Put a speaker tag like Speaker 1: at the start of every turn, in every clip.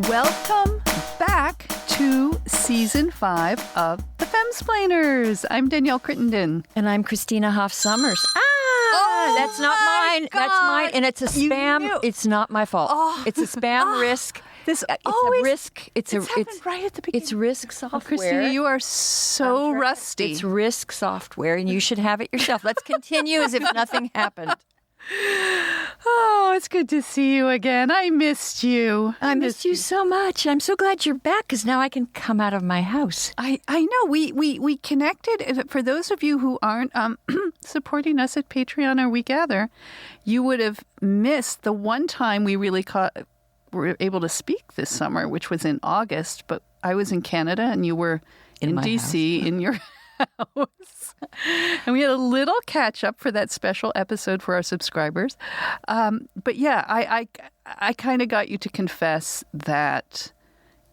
Speaker 1: Welcome back to Season 5 of The Femsplainers. I'm Danielle Crittenden.
Speaker 2: And I'm Christina Hoff Summers. That's not mine.
Speaker 1: God.
Speaker 2: That's mine. And it's a
Speaker 1: You
Speaker 2: spam.
Speaker 1: knew.
Speaker 2: It's not my fault. It's a spam risk.
Speaker 1: This
Speaker 2: It's
Speaker 1: always
Speaker 2: a risk. It's
Speaker 1: right at the beginning.
Speaker 2: It's risk software.
Speaker 1: Christina, you are so rusty.
Speaker 2: It's risk software, and you should have it yourself. Let's continue as if nothing happened.
Speaker 1: Oh, it's good to see you again. I missed you.
Speaker 2: I missed you so much. I'm so glad you're back because now I can come out of my house.
Speaker 1: I know. We connected. For those of you who aren't supporting us at Patreon or We Gather, you would have missed the one time we really were able to speak this summer, which was in August. But I was in Canada and you were in DC in your house. And we had a little catch up for that special episode for our subscribers. But yeah, I kind of got you to confess that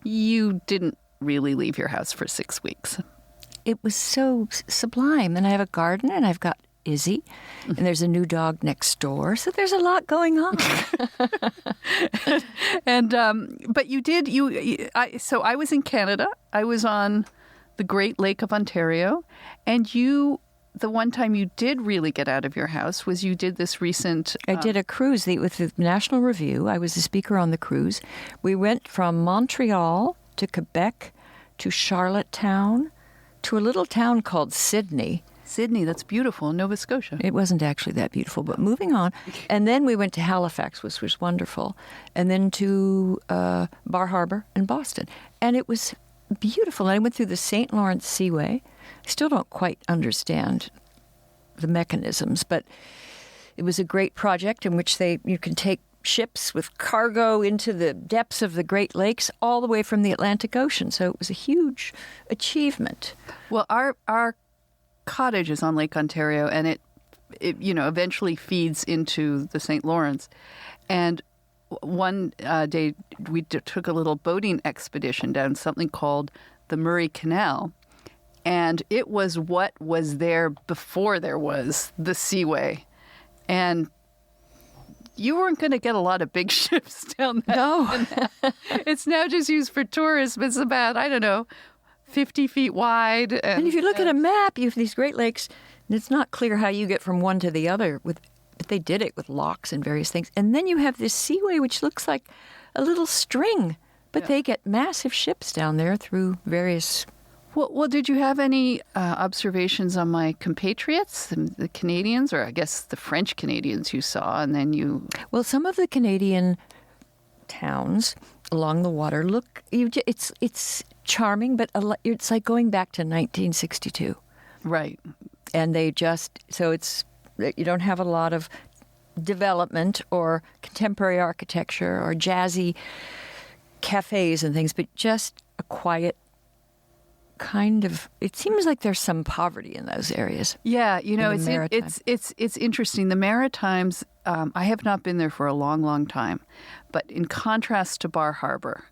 Speaker 1: you didn't really leave your house for 6 weeks.
Speaker 2: It was so sublime. And I have a garden, and I've got Izzy, and there's a new dog next door. So there's a lot going on.
Speaker 1: And but you did so I was in Canada. I was on the Great Lake of Ontario, and the one time you did really get out of your house was you did this recent...
Speaker 2: I did a cruise with the National Review. I was a speaker on the cruise. We went from Montreal to Quebec to Charlottetown to a little town called Sydney.
Speaker 1: Sydney, that's beautiful, Nova Scotia.
Speaker 2: It wasn't actually that beautiful, but moving on. And then we went to Halifax, which was wonderful, and then to Bar Harbor in Boston. And it was beautiful. And I went through the St. Lawrence Seaway. I still don't quite understand the mechanisms, but it was a great project in which you can take ships with cargo into the depths of the Great Lakes all the way from the Atlantic Ocean. So it was a huge achievement.
Speaker 1: Well, our cottage is on Lake Ontario, and it eventually feeds into the St. Lawrence. And one day we took a little boating expedition down something called the Murray Canal. And it was what was there before there was the Seaway. And you weren't going to get a lot of big ships down that.
Speaker 2: No.
Speaker 1: It's now just used for tourism. It's about, 50 feet wide.
Speaker 2: And if you look at a map, you have these Great Lakes, and it's not clear how you get from one to the other. But they did it with locks and various things. And then you have this seaway, which looks like a little string. But they get massive ships down there through various...
Speaker 1: Well, did you have any observations on my compatriots, the Canadians, or I guess the French Canadians you saw, and then you...
Speaker 2: Well, some of the Canadian towns along the water look... It's charming, but it's like going back to 1962.
Speaker 1: Right.
Speaker 2: And they just... So you don't have a lot of development or contemporary architecture or jazzy cafes and things, but just a quiet kind of... It seems like there's some poverty in those areas.
Speaker 1: Yeah, it's interesting. The Maritimes, I have not been there for a long, long time, but in contrast to Bar Harbor,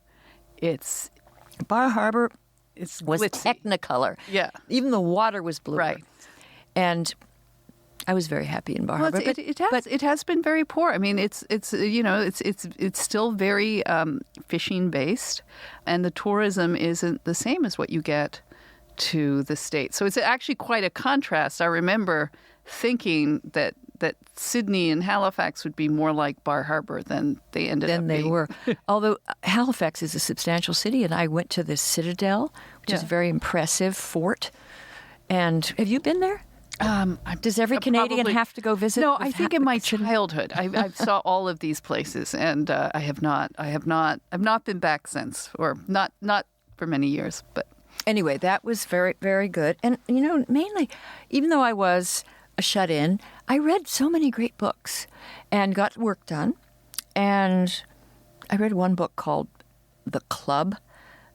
Speaker 2: Bar Harbor was
Speaker 1: glitzy.
Speaker 2: Technicolor.
Speaker 1: Yeah.
Speaker 2: Even the water was blue.
Speaker 1: Right.
Speaker 2: And I was very happy in Bar Harbor.
Speaker 1: It has been very poor. I mean, it's still very fishing based, and the tourism isn't the same as what you get to the States. So it's actually quite a contrast. I remember thinking that Sydney and Halifax would be more like Bar Harbor than they ended up being.
Speaker 2: Than they were. Although Halifax is a substantial city, and I went to the Citadel, which is a very impressive fort. And have you been there? Does every Canadian have to go visit?
Speaker 1: No, I think in my childhood I saw all of these places, and I have not been back since, or not for many years. But
Speaker 2: anyway, that was very, very good. And mainly, even though I was a shut-in, I read so many great books and got work done. And I read one book called The Club,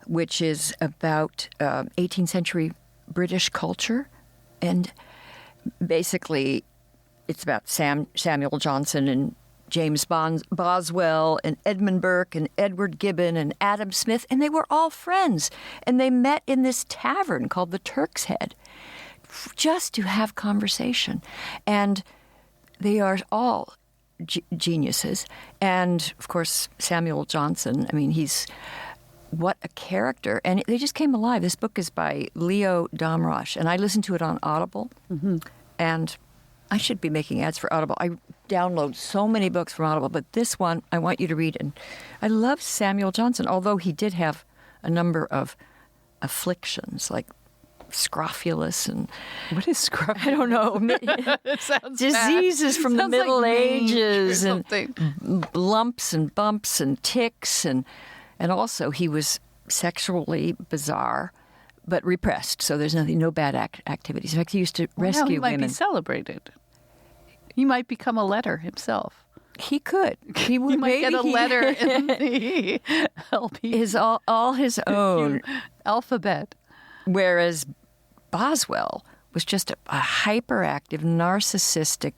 Speaker 2: which is about 18th century British culture, and basically, it's about Samuel Johnson and James Boswell and Edmund Burke and Edward Gibbon and Adam Smith, and they were all friends. And they met in this tavern called the Turk's Head just to have conversation. And they are all geniuses. And, of course, Samuel Johnson. I mean, what a character. And they just came alive. This book is by Leo Damrosch, and I listened to it on Audible. Mm-hmm. And I should be making ads for Audible. I download so many books from Audible, but this one I want you to read. And I love Samuel Johnson, although he did have a number of afflictions, like scrofulous and...
Speaker 1: What is scrofulous?
Speaker 2: I don't know.
Speaker 1: It sounds
Speaker 2: diseases
Speaker 1: bad.
Speaker 2: from the
Speaker 1: Sounds
Speaker 2: Middle
Speaker 1: like
Speaker 2: Ages
Speaker 1: or
Speaker 2: and lumps and bumps and ticks. And also he was sexually bizarre, but repressed. So there's no bad activities. In fact, he used to rescue
Speaker 1: he might
Speaker 2: women.
Speaker 1: be celebrated. He might become a letter himself.
Speaker 2: He could. He would.
Speaker 1: He might get a letter in the LP.
Speaker 2: All his own
Speaker 1: alphabet.
Speaker 2: Whereas Boswell was just a hyperactive, narcissistic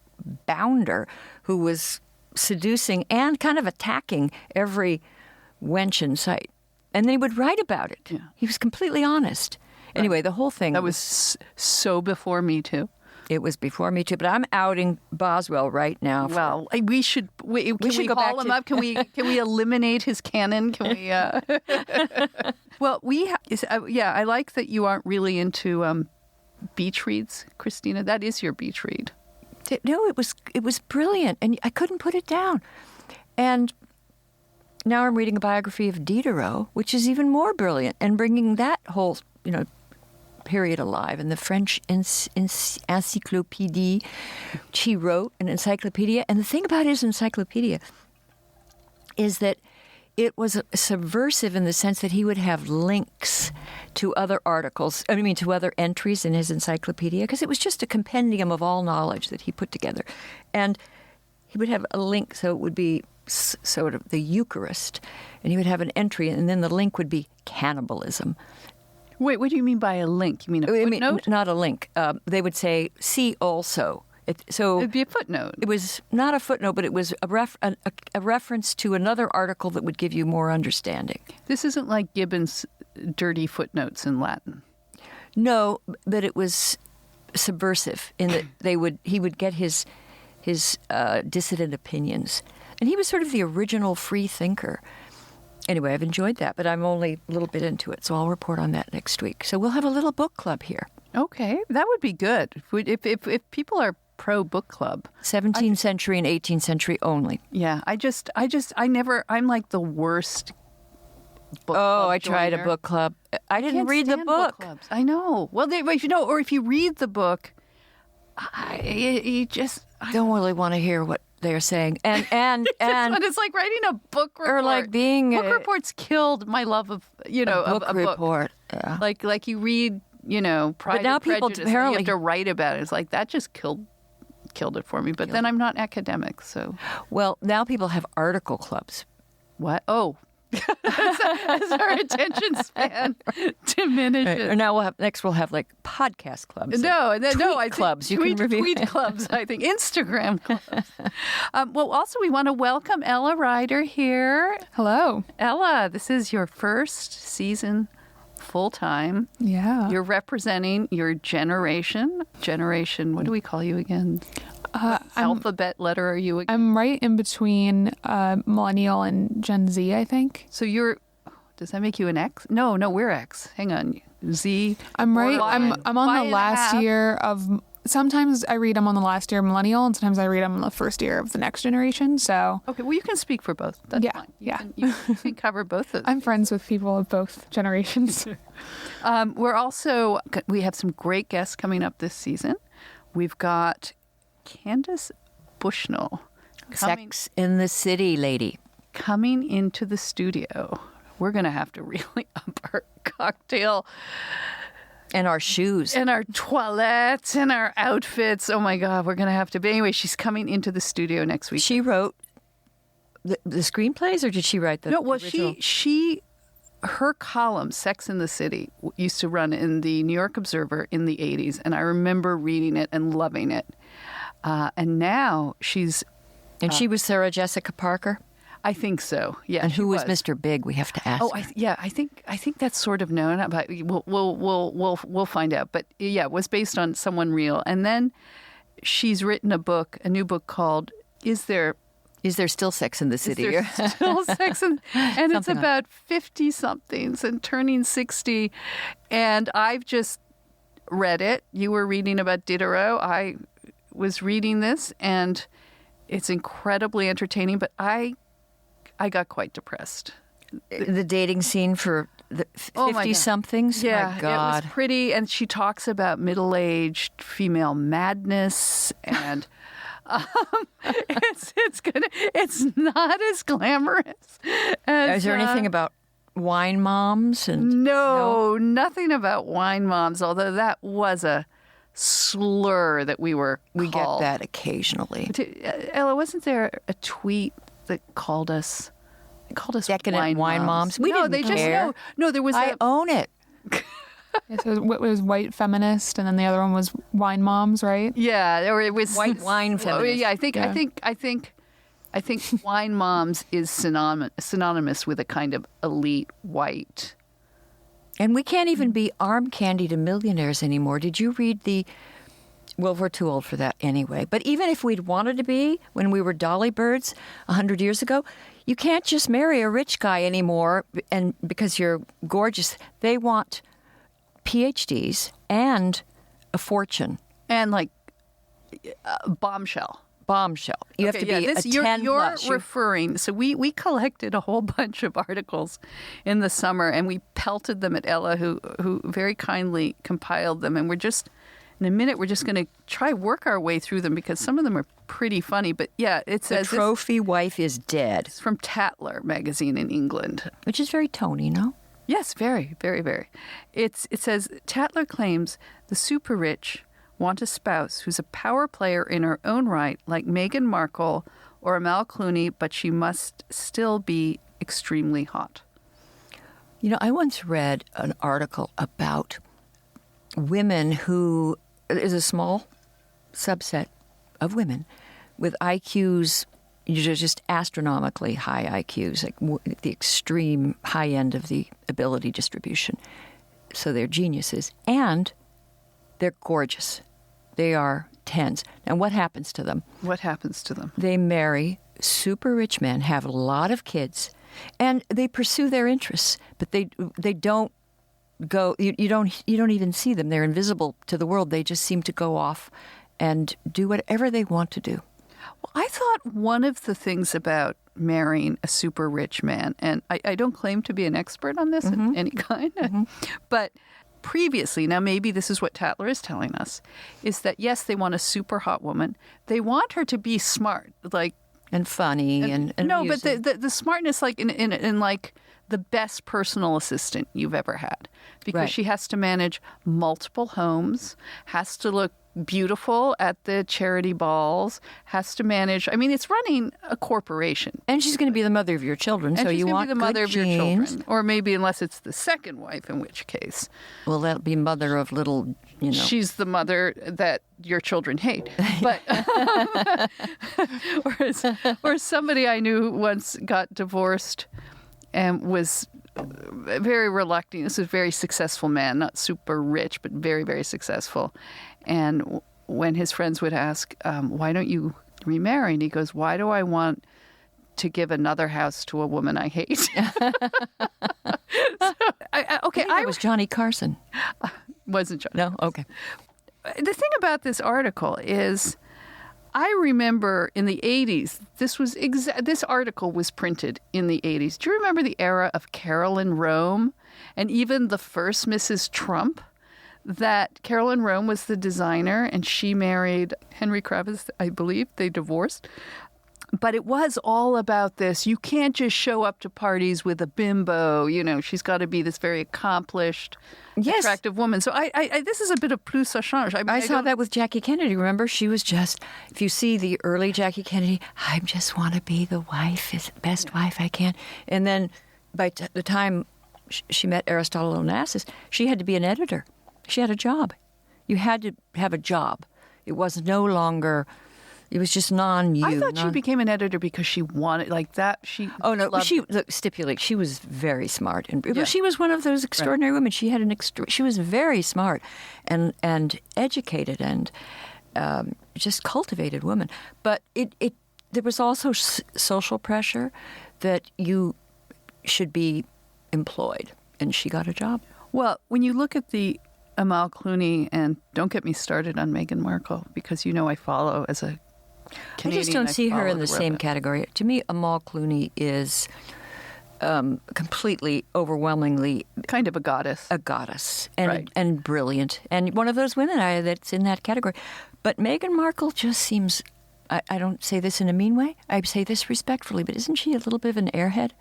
Speaker 2: bounder who was seducing and kind of attacking every wench in sight. And then he would write about it.
Speaker 1: Yeah.
Speaker 2: He was completely honest. Anyway, the whole thing...
Speaker 1: That was so before Me Too.
Speaker 2: It was before Me Too, but I'm outing Boswell right now.
Speaker 1: Well, we should. Can we
Speaker 2: go back
Speaker 1: call him
Speaker 2: to-
Speaker 1: up? Can we eliminate his canon? Can we? Well, I like that you aren't really into beach reads, Christina. That is your beach read.
Speaker 2: No, it was brilliant, and I couldn't put it down. And now I'm reading a biography of Diderot, which is even more brilliant, and bringing that whole, period alive. And the French encyclopédie, she wrote an encyclopedia. And the thing about his encyclopedia is that it was subversive in the sense that he would have links to other articles, to other entries in his encyclopedia, because it was just a compendium of all knowledge that he put together. And he would have a link, so it would be sort of the Eucharist, and he would have an entry, and then the link would be cannibalism.
Speaker 1: Wait, what do you mean by a link? You mean a footnote?
Speaker 2: Not a link. They would say, see also.
Speaker 1: It'd be a footnote.
Speaker 2: It was not a footnote, but it was a reference to another article that would give you more understanding.
Speaker 1: This isn't like Gibbon's dirty footnotes in Latin.
Speaker 2: No, but it was subversive in that he would get his dissident opinions. And he was sort of the original free thinker. Anyway, I've enjoyed that, but I'm only a little bit into it, so I'll report on that next week. So we'll have a little book club here.
Speaker 1: Okay, that would be good. If people are pro book club,
Speaker 2: 17th century and 18th century only.
Speaker 1: Yeah, I'm like the worst book
Speaker 2: Oh,
Speaker 1: club
Speaker 2: I tried
Speaker 1: joiner.
Speaker 2: a book club. I didn't
Speaker 1: Can't
Speaker 2: read the
Speaker 1: stand
Speaker 2: book.
Speaker 1: clubs. I know. Well, or if you read the book, you just
Speaker 2: Don't really want to hear what they're saying. And
Speaker 1: it's like writing a book report.
Speaker 2: or like being
Speaker 1: book reports killed my love of
Speaker 2: a book
Speaker 1: a book.
Speaker 2: report. Yeah.
Speaker 1: Like you read, Pride
Speaker 2: But now
Speaker 1: and
Speaker 2: people
Speaker 1: Prejudice, and
Speaker 2: apparently-
Speaker 1: you have to write about it. It's like that just killed it for me. But then I'm not academic, so
Speaker 2: Well, now people have article clubs.
Speaker 1: what? Oh. as our attention span diminishes.
Speaker 2: Or now we'll have like podcast clubs.
Speaker 1: No,
Speaker 2: Tweet
Speaker 1: I think
Speaker 2: clubs. You
Speaker 1: tweet,
Speaker 2: can review
Speaker 1: tweet clubs. I think Instagram clubs. Well, also we want to welcome Ella Ryder here.
Speaker 3: Hello.
Speaker 1: Ella, this is your first season full time.
Speaker 3: Yeah.
Speaker 1: You're representing your generation. Generation. What do we call you again? Alphabet letter are you again?
Speaker 3: I'm right in between millennial and Gen Z, I think.
Speaker 1: So you're. Does that make you an X? No, we're X. Hang on, Z.
Speaker 3: I'm right.
Speaker 1: Y.
Speaker 3: I'm on
Speaker 1: Y
Speaker 3: the
Speaker 1: and a
Speaker 3: last
Speaker 1: half.
Speaker 3: year of. Sometimes I read I'm on the last year of millennial, and sometimes I read I'm on the first year of the next generation. So
Speaker 1: Okay, well you can speak for both. That's
Speaker 3: Yeah,
Speaker 1: fine.
Speaker 3: yeah.
Speaker 1: You can cover both of them.
Speaker 3: I'm friends with people of both generations.
Speaker 1: We have some great guests coming up this season. We've got Candace Bushnell
Speaker 2: Sex in the City, lady.
Speaker 1: coming into the studio. We're going to have to really up our cocktail
Speaker 2: And our shoes.
Speaker 1: and our toilettes and our outfits. Oh my God, we're going to have to. But anyway, she's coming into the studio next week.
Speaker 2: She wrote the screenplays, or did she write the
Speaker 1: No, well,
Speaker 2: original?
Speaker 1: her column, Sex in the City, used to run in the New York Observer in the 80s. And I remember reading it and loving it. And now she's,
Speaker 2: And she was Sarah Jessica Parker?
Speaker 1: I think so. Yeah.
Speaker 2: And
Speaker 1: she
Speaker 2: who was Mr. Big? We have to ask.
Speaker 1: Oh, I think that's sort of known, but we'll find out. But yeah, it was based on someone real. And then she's written a new book called "Is There
Speaker 2: Is there still Sex in the City?
Speaker 1: There's still Sex and it's
Speaker 2: Something like-
Speaker 1: about 50-somethings and turning 60. And I've just read it. You were reading about Diderot. I was reading this, and it's incredibly entertaining, but I got quite depressed.
Speaker 2: The dating scene for the
Speaker 1: Oh, my God.
Speaker 2: 50-somethings?
Speaker 1: Yeah,
Speaker 2: My God.
Speaker 1: it was pretty, and she talks about middle-aged female madness, and it's not as glamorous as.
Speaker 2: Is there anything about wine moms? And
Speaker 1: No, nothing about wine moms. Although that was a slur that we
Speaker 2: We
Speaker 1: called.
Speaker 2: get that occasionally.
Speaker 1: Ella, wasn't there a tweet that called us? It called us
Speaker 2: Decadent wine moms? We
Speaker 1: no,
Speaker 2: didn't
Speaker 1: they just
Speaker 2: care.
Speaker 1: no. There was
Speaker 2: I own it.
Speaker 3: Yeah, so it was white feminist, and then the other one was wine moms, right?
Speaker 1: yeah, or it was
Speaker 2: White wine feminist.
Speaker 1: Yeah, I think wine moms is synonymous with a kind of elite white.
Speaker 2: And we can't even be arm candy to millionaires anymore. Did you read the... Well, we're too old for that anyway. But even if we'd wanted to be when we were dolly birds 100 years ago, you can't just marry a rich guy anymore and because you're gorgeous. They want PhDs and a fortune.
Speaker 1: And like bombshell.
Speaker 2: Bombshell. You have to be a 10
Speaker 1: you're
Speaker 2: plus.
Speaker 1: referring. So we collected a whole bunch of articles in the summer, and we pelted them at Ella, who very kindly compiled them. And we're just in a minute we're just going to try work our way through them because some of them are pretty funny. But yeah, it
Speaker 2: The
Speaker 1: says
Speaker 2: trophy wife is dead,
Speaker 1: it's from Tatler magazine in England.
Speaker 2: which is very Tony, no?
Speaker 1: Yes, very, very, very. It says Tatler claims the super rich want a spouse who's a power player in her own right, like Meghan Markle or Amal Clooney, but she must still be extremely hot.
Speaker 2: You know, I once read an article about women who is a small subset of women with IQs, just astronomically high IQs, like the extreme high end of the ability distribution. So they're geniuses, and they're gorgeous. They are 10s. And what happens to them?
Speaker 1: What happens to them?
Speaker 2: They marry super rich men, have a lot of kids, and they pursue their interests, but they don't go. You don't even see them. They're invisible to the world. They just seem to go off and do whatever they want to do.
Speaker 1: Well, I thought one of the things about marrying a super rich man, and I don't claim to be an expert on this in any kind, but previously, now maybe this is what Tatler is telling us, is that yes, they want a super hot woman. They want her to be smart, like
Speaker 2: And funny and
Speaker 1: no,
Speaker 2: amusing.
Speaker 1: but the smartness, like in like the best personal assistant you've ever had, because
Speaker 2: Right.
Speaker 1: she has to manage multiple homes, has to look beautiful at the charity balls, has to manage. I mean, it's running a corporation.
Speaker 2: And she's going to be the mother of your children,
Speaker 1: And
Speaker 2: so
Speaker 1: she's
Speaker 2: you
Speaker 1: gonna
Speaker 2: want
Speaker 1: be the mother
Speaker 2: good
Speaker 1: of your
Speaker 2: genes.
Speaker 1: children, or maybe unless it's the second wife, in which case
Speaker 2: Well, that'll be mother of little,
Speaker 1: she's the mother that your children hate. But or somebody I knew once got divorced and was very reluctant. This is a very successful man, not super rich, but very, very successful. And when his friends would ask, why don't you remarry? And he goes, why do I want to give another house to a woman I hate?
Speaker 2: I was Johnny Carson.
Speaker 1: Wasn't John.
Speaker 2: No? Okay.
Speaker 1: The thing about this article is, I remember in the 80s, this article was printed in the 80s. Do you remember the era of Carolyn Rome and even the first Mrs. Trump? That Carolyn Rome was the designer and she married Henry Kravis, I believe. They divorced. But it was all about this. You can't just show up to parties with a bimbo. She's got to be this very accomplished,
Speaker 2: Yes.
Speaker 1: attractive woman. So I this is a bit of plus ça change.
Speaker 2: I saw that with Jackie Kennedy. Remember, she was just, if you see the early Jackie Kennedy, I just want to be the best wife I can. And then by the time she met Aristotle Onassis, she had to be an editor. She had a job. You had to have a job. It was no longer, it was just non-you.
Speaker 1: I thought she became an editor because she wanted, like that.
Speaker 2: Oh, no,
Speaker 1: loved-
Speaker 2: she was very smart. And
Speaker 1: Yeah.
Speaker 2: she was one of those extraordinary women. She had she was very smart and educated and just cultivated woman. But there was also social pressure that you should be employed, and she got a job.
Speaker 1: Well, when you look at the Amal Clooney, and don't get me started on Meghan Markle, because I follow as a Canadian.
Speaker 2: I just don't see her in the same
Speaker 1: road.
Speaker 2: category. To me, Amal Clooney is completely, overwhelmingly
Speaker 1: Kind of a goddess.
Speaker 2: a goddess and
Speaker 1: Right.
Speaker 2: and brilliant, and one of those women that's in that category. But Meghan Markle just seems. I don't say this in a mean way. I say this respectfully, but isn't she a little bit of an airhead?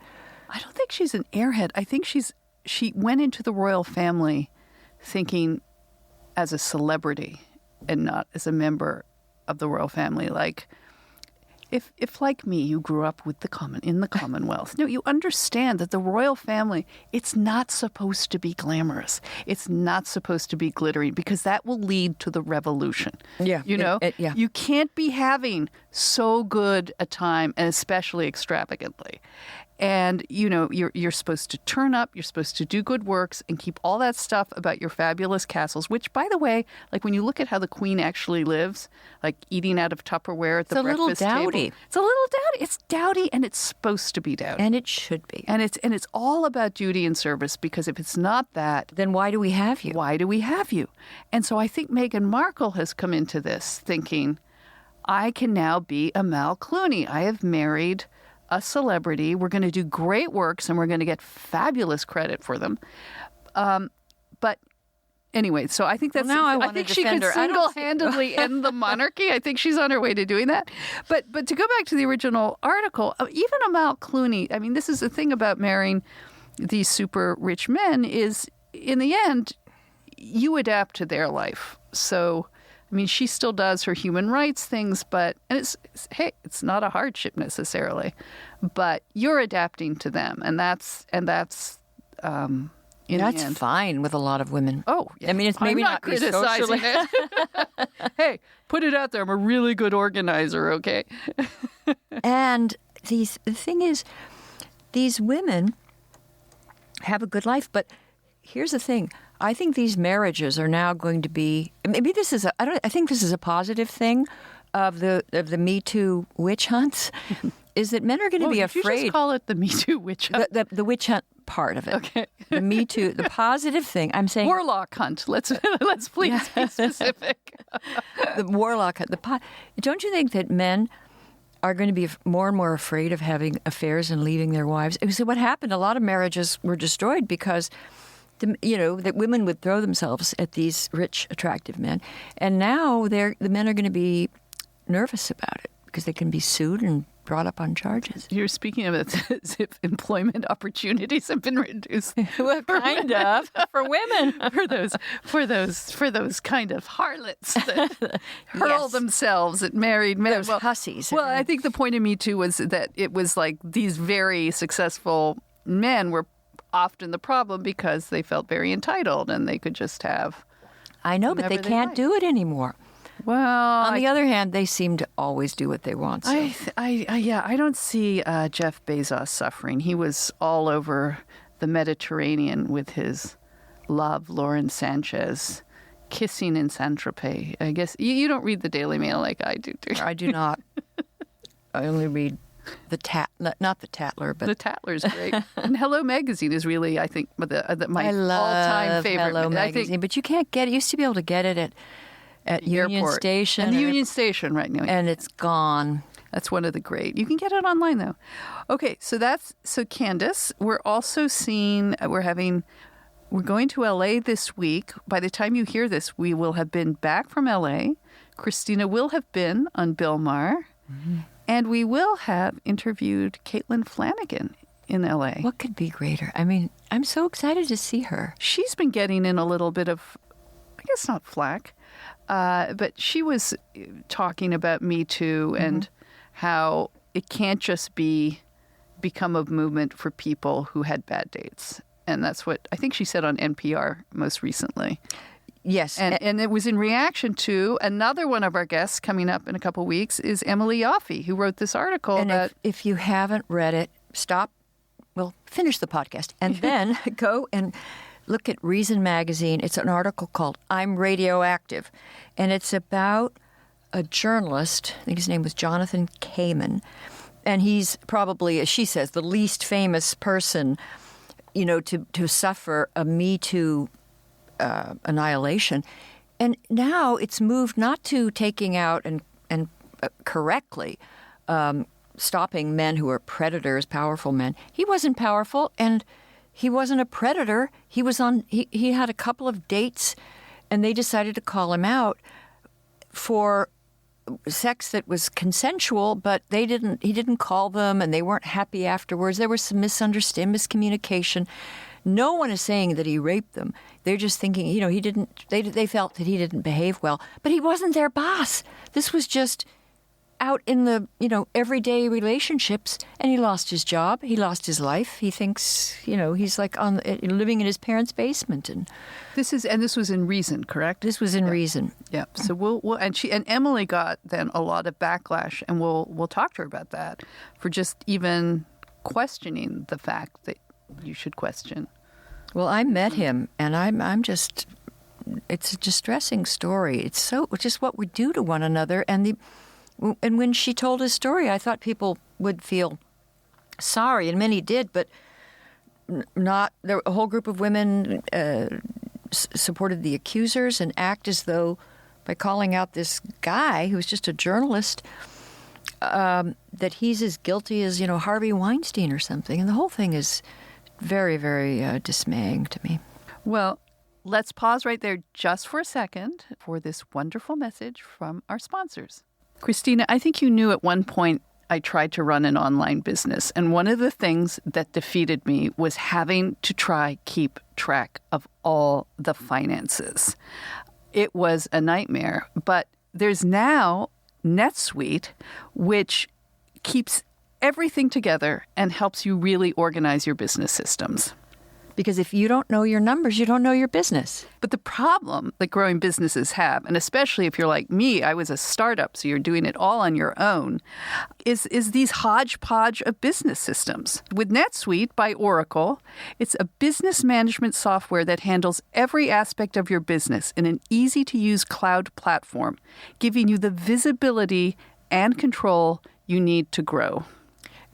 Speaker 1: I don't think she's an airhead. I think she went into the royal family thinking as a celebrity and not as a member of the royal family. Like, if like me, you grew up with in the Commonwealth, no, you understand that the royal family, it's not supposed to be glamorous. It's not supposed to be glittering, because that will lead to the revolution.
Speaker 2: Yeah, yeah.
Speaker 1: You can't be having so good a time, and especially extravagantly. And, you're supposed to turn up, you're supposed to do good works and keep all that stuff about your fabulous castles, which, by the way, like when you look at how the Queen actually lives, like eating out of Tupperware at the breakfast table.
Speaker 2: It's a little dowdy.
Speaker 1: It's a little dowdy. It's dowdy, and it's supposed to be dowdy.
Speaker 2: And it should be.
Speaker 1: And it's all about duty and service, because if it's not that,
Speaker 2: Then why do we have you?
Speaker 1: why do we have you? And so I think Meghan Markle has come into this thinking, I can now be Amal Clooney. I have married a celebrity. We're going to do great works, and we're going to get fabulous credit for them. But anyway, so I think that's.
Speaker 2: Well, now I
Speaker 1: I
Speaker 2: wanna
Speaker 1: think she
Speaker 2: defend
Speaker 1: could
Speaker 2: her. I don't
Speaker 1: single-handedly end the monarchy. I think she's on her way to doing that. But to go back to the original article, even Amal Clooney. I mean, this is the thing about marrying these super rich men is, in the end, you adapt to their life. So, I mean, she still does her human rights things, but it's not a hardship necessarily, but you're adapting to them, and that's in
Speaker 2: That's
Speaker 1: the end.
Speaker 2: fine with a lot of women.
Speaker 1: Oh, yeah.
Speaker 2: I mean, it's maybe
Speaker 1: I'm not
Speaker 2: not be
Speaker 1: criticizing
Speaker 2: socially.
Speaker 1: it. Hey, put it out there. I'm a really good organizer. Okay.
Speaker 2: And the thing is, these women have a good life, but here's the thing. I think these marriages are now going to be. Maybe this is. I think this is a positive thing of the Me Too witch hunts. Is that men are going to be
Speaker 1: Did you
Speaker 2: afraid?
Speaker 1: just call it the Me Too witch hunt?
Speaker 2: The witch hunt part of it.
Speaker 1: Okay.
Speaker 2: The Me Too, the positive thing. I'm saying
Speaker 1: Warlock hunt. Let's please be specific.
Speaker 2: the warlock hunt. Don't you think that men are going to be more and more afraid of having affairs and leaving their wives? So what happened? A lot of marriages were destroyed because that women would throw themselves at these rich, attractive men, and now the men are going to be nervous about it because they can be sued and brought up on charges.
Speaker 1: You're speaking of it as if employment opportunities have been reduced.
Speaker 2: Well, kind of for women.
Speaker 1: for those kind of harlots that hurl
Speaker 2: Yes.
Speaker 1: themselves at married men.
Speaker 2: Those hussies.
Speaker 1: Well, I think the point of Me Too was that it was like these very successful men were often the problem because they felt very entitled and they could just have.
Speaker 2: I know, but they
Speaker 1: whenever they
Speaker 2: can't
Speaker 1: like.
Speaker 2: do it anymore.
Speaker 1: Well,
Speaker 2: On the other hand, they seem to always do what they want. So.
Speaker 1: I don't see Jeff Bezos suffering. He was all over the Mediterranean with his love, Lauren Sanchez, kissing in Saint-Tropez. I guess you don't read the Daily Mail like I do.
Speaker 2: I do not. I only read not the Tatler, but
Speaker 1: The Tatler's great. And Hello Magazine is really, I think, my
Speaker 2: I love
Speaker 1: all-time favorite.
Speaker 2: Hello
Speaker 1: I
Speaker 2: Magazine,
Speaker 1: think
Speaker 2: but you can't get it. You used to be able to get it at Union
Speaker 1: airport.
Speaker 2: Station.
Speaker 1: And the Union Station right now.
Speaker 2: And it's gone.
Speaker 1: That's one of the great. You can get it online though. Okay, so Candace. We're also seeing. We're going to LA this week. By the time you hear this, we will have been back from LA. Christina will have been on Bill Maher, and we will have interviewed Caitlin Flanagan in LA.
Speaker 2: What could be greater? I mean, I'm so excited to see her.
Speaker 1: She's been getting in a little bit of, I guess not flack, but she was talking about Me Too and how it can't just become a movement for people who had bad dates. And that's what I think she said on NPR most recently.
Speaker 2: Yes.
Speaker 1: And it was in reaction to another one of our guests coming up in a couple of weeks is Emily Yoffe, who wrote this article
Speaker 2: And
Speaker 1: about...
Speaker 2: if you haven't read it, stop. Well, finish the podcast and then go and look at Reason Magazine. It's an article called I'm Radioactive. And it's about a journalist. I think his name was Jonathan Kamen. And he's probably, as she says, the least famous person, to suffer a Me Too annihilation. And now it's moved not to taking out and correctly stopping men who are predators, powerful men. He wasn't powerful, and he wasn't a predator. He had a couple of dates, and they decided to call him out for sex that was consensual, but he didn't call them, and they weren't happy afterwards. There was some miscommunication. No one is saying that he raped them. They're just thinking, he didn't. They felt that he didn't behave well, but he wasn't their boss. This was just out in the everyday relationships, and he lost his job. He lost his life. He thinks he's like living in his parents' basement. And
Speaker 1: this was in Reason, correct?
Speaker 2: This was in Reason.
Speaker 1: Yeah. So we'll and Emily got then a lot of backlash, and we'll talk to her about that for just even questioning the fact that you should question.
Speaker 2: Well, I met him, and I'm just. It's a distressing story. It's just what we do to one another, and when she told his story, I thought people would feel sorry, and many did, but not. A whole group of women supported the accusers and act as though, by calling out this guy who's just a journalist, that he's as guilty as Harvey Weinstein or something, and the whole thing is very, very dismaying to me.
Speaker 1: Well, let's pause right there just for a second for this wonderful message from our sponsors. Christina, I think you knew at one point I tried to run an online business, and one of the things that defeated me was having to keep track of all the finances. It was a nightmare, but there's now NetSuite, which keeps everything together and helps you really organize your business systems.
Speaker 2: Because if you don't know your numbers, you don't know your business.
Speaker 1: But the problem that growing businesses have, and especially if you're like me, I was a startup, so you're doing it all on your own, is these hodgepodge of business systems. With NetSuite by Oracle, it's a business management software that handles every aspect of your business in an easy-to-use cloud platform, giving you the visibility and control you need to grow.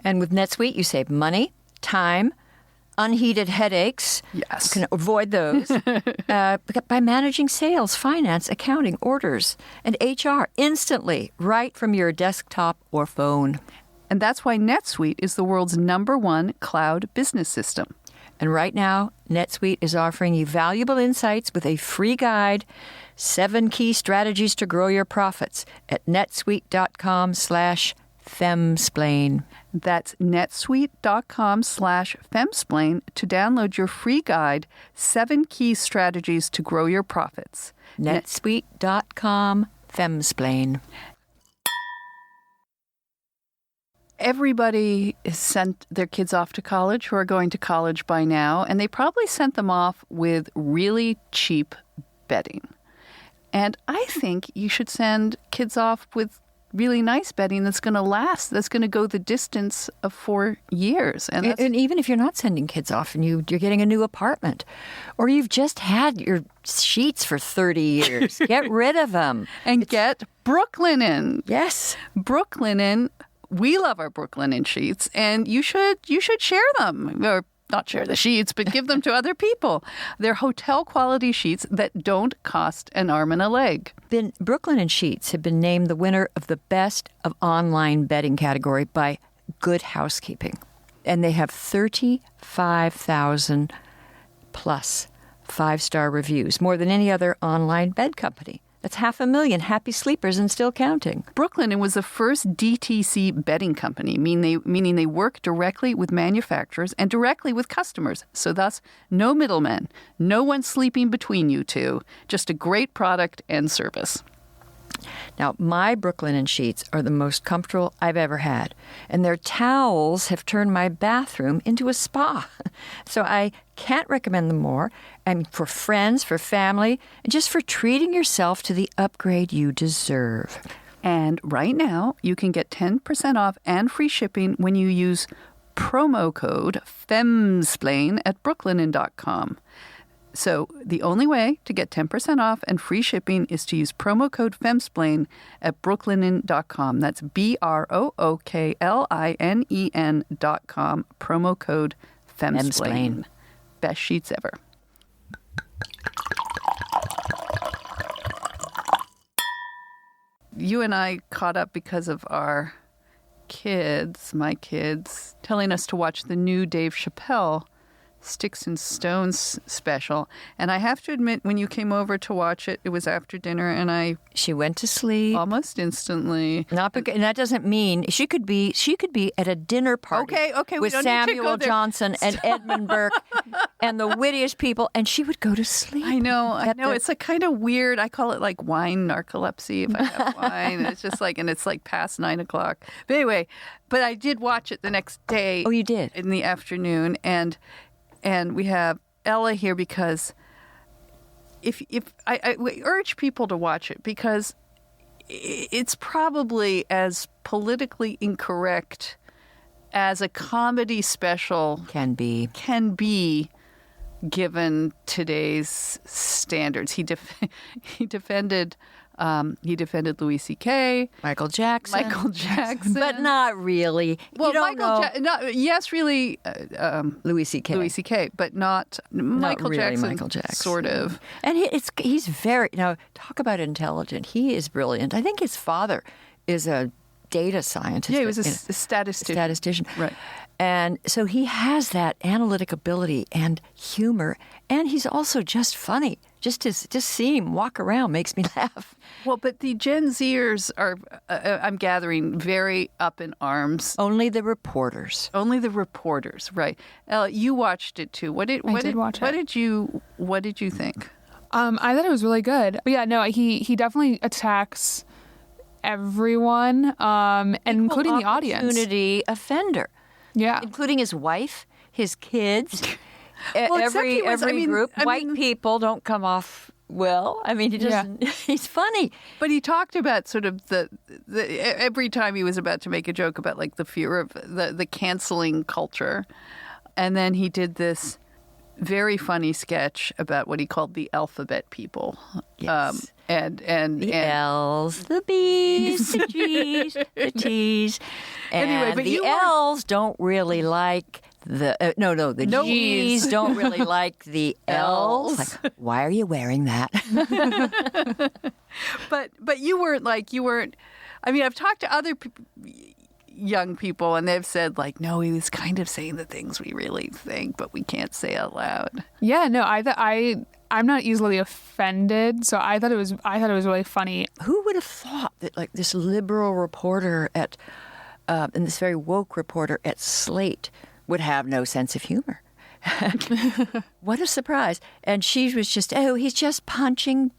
Speaker 2: And with NetSuite, you save money, time, unheeded headaches.
Speaker 1: Yes.
Speaker 2: You can avoid those by managing sales, finance, accounting, orders, and HR instantly, right from your desktop or phone.
Speaker 1: And that's why NetSuite is the world's #1 cloud business system.
Speaker 2: And right now, NetSuite is offering you valuable insights with a free guide, 7 key strategies to grow your profits at netsuite.com/femsplain.
Speaker 1: That's netsuite.com/femsplain to download your free guide, 7 key strategies to grow your profits.
Speaker 2: netsuite.com/femsplain.
Speaker 1: Everybody has sent their kids off to college who are going to college by now, and they probably sent them off with really cheap bedding. And I think you should send kids off with really nice bedding that's going to last, that's going to go the distance of 4 years.
Speaker 2: And even if you're not sending kids off and you're getting a new apartment, or you've just had your sheets for 30 years, get rid of them.
Speaker 1: And get Brooklinen.
Speaker 2: Yes.
Speaker 1: Brooklinen. We love our Brooklinen sheets, and you should share them. Or not share the sheets, but give them to other people. They're hotel-quality sheets that don't cost an arm and a leg.
Speaker 2: Brooklinen sheets have been named the winner of the Best of Online Bedding category by Good Housekeeping. And they have 35,000 plus 5-star reviews, more than any other online bed company. That's 500,000 happy sleepers and still counting.
Speaker 1: Brooklinen was the first DTC bedding company, meaning they work directly with manufacturers and directly with customers. So thus, no middlemen, no one sleeping between you two, just a great product and service.
Speaker 2: Now, my Brooklinen sheets are the most comfortable I've ever had, and their towels have turned my bathroom into a spa. So I can't recommend them more. And for friends, for family, and just for treating yourself to the upgrade you deserve.
Speaker 1: And right now, you can get 10% off and free shipping when you use promo code FEMSPLAIN at brooklinen.com. So the only way to get 10% off and free shipping is to use promo code FEMSPLAIN at brooklinen.com. That's BROOKLINEN.com. Promo code FEMSPLAIN. Best sheets ever. You and I caught up because of our kids, my kids, telling us to watch the new Dave Chappelle Sticks and Stones special. And I have to admit, when you came over to watch it, it was after dinner, and I
Speaker 2: She went to sleep.
Speaker 1: almost instantly.
Speaker 2: Not because, and that doesn't mean she could be at a dinner party.
Speaker 1: Okay, we
Speaker 2: with
Speaker 1: don't need to go
Speaker 2: Samuel
Speaker 1: there.
Speaker 2: Johnson and Edmund Burke and the wittiest people, and she would go to sleep.
Speaker 1: I know.
Speaker 2: At the-
Speaker 1: It's a kind of weird. I call it like wine narcolepsy if I have wine. It's just like, and it's like past 9 o'clock. But anyway, but I did watch it the next day.
Speaker 2: Oh, you did?
Speaker 1: In the afternoon, and we have Ella here because if I urge people to watch it because it's probably as politically incorrect as a comedy special
Speaker 2: Can be.
Speaker 1: given today's standards. He defended Louis C.K.,
Speaker 2: Michael Jackson. But not really.
Speaker 1: Well,
Speaker 2: you don't know.
Speaker 1: yes, really,
Speaker 2: Louis C.K.
Speaker 1: Louis C.K., but not Michael
Speaker 2: really
Speaker 1: Jackson.
Speaker 2: Michael Jackson.
Speaker 1: Sort of.
Speaker 2: And he's very, now talk about intelligent. He is brilliant. I think his father is a data scientist.
Speaker 1: Yeah, he was a statistician. Right.
Speaker 2: And so he has that analytic ability and humor, and he's also just funny. Just see him walk around makes me laugh.
Speaker 1: Well, but the Gen Zers are, I'm gathering, very up in arms.
Speaker 2: Only the reporters.
Speaker 1: Only the reporters, right? Ella, you watched it too. What did you think?
Speaker 3: I thought it was really good. But yeah, no, he definitely attacks everyone, and including the audience.
Speaker 2: Opportunity offender.
Speaker 3: Yeah.
Speaker 2: Including his wife, his kids,
Speaker 1: Well,
Speaker 2: every group. White people don't come off well. I mean, he doesn't. Yeah. He's funny.
Speaker 1: But he talked about sort of the every time he was about to make a joke about like the fear of the canceling culture, and then he did this very funny sketch about what he called the alphabet people.
Speaker 2: Yes.
Speaker 1: And
Speaker 2: the L's, the B's, the G's, the T's. And
Speaker 1: anyway, but
Speaker 2: the L's don't really like the the G's don't really like the L's. Like, why are you wearing that?
Speaker 1: But you weren't. I mean, I've talked to other young people, and they've said like, no, he was kind of saying the things we really think, but we can't say out loud.
Speaker 3: Yeah, no, I'm not easily offended, so I thought it was really funny.
Speaker 2: Who would have thought that like this liberal reporter at and this very woke reporter at Slate would have no sense of humor? What a surprise! And she was just, he's just punching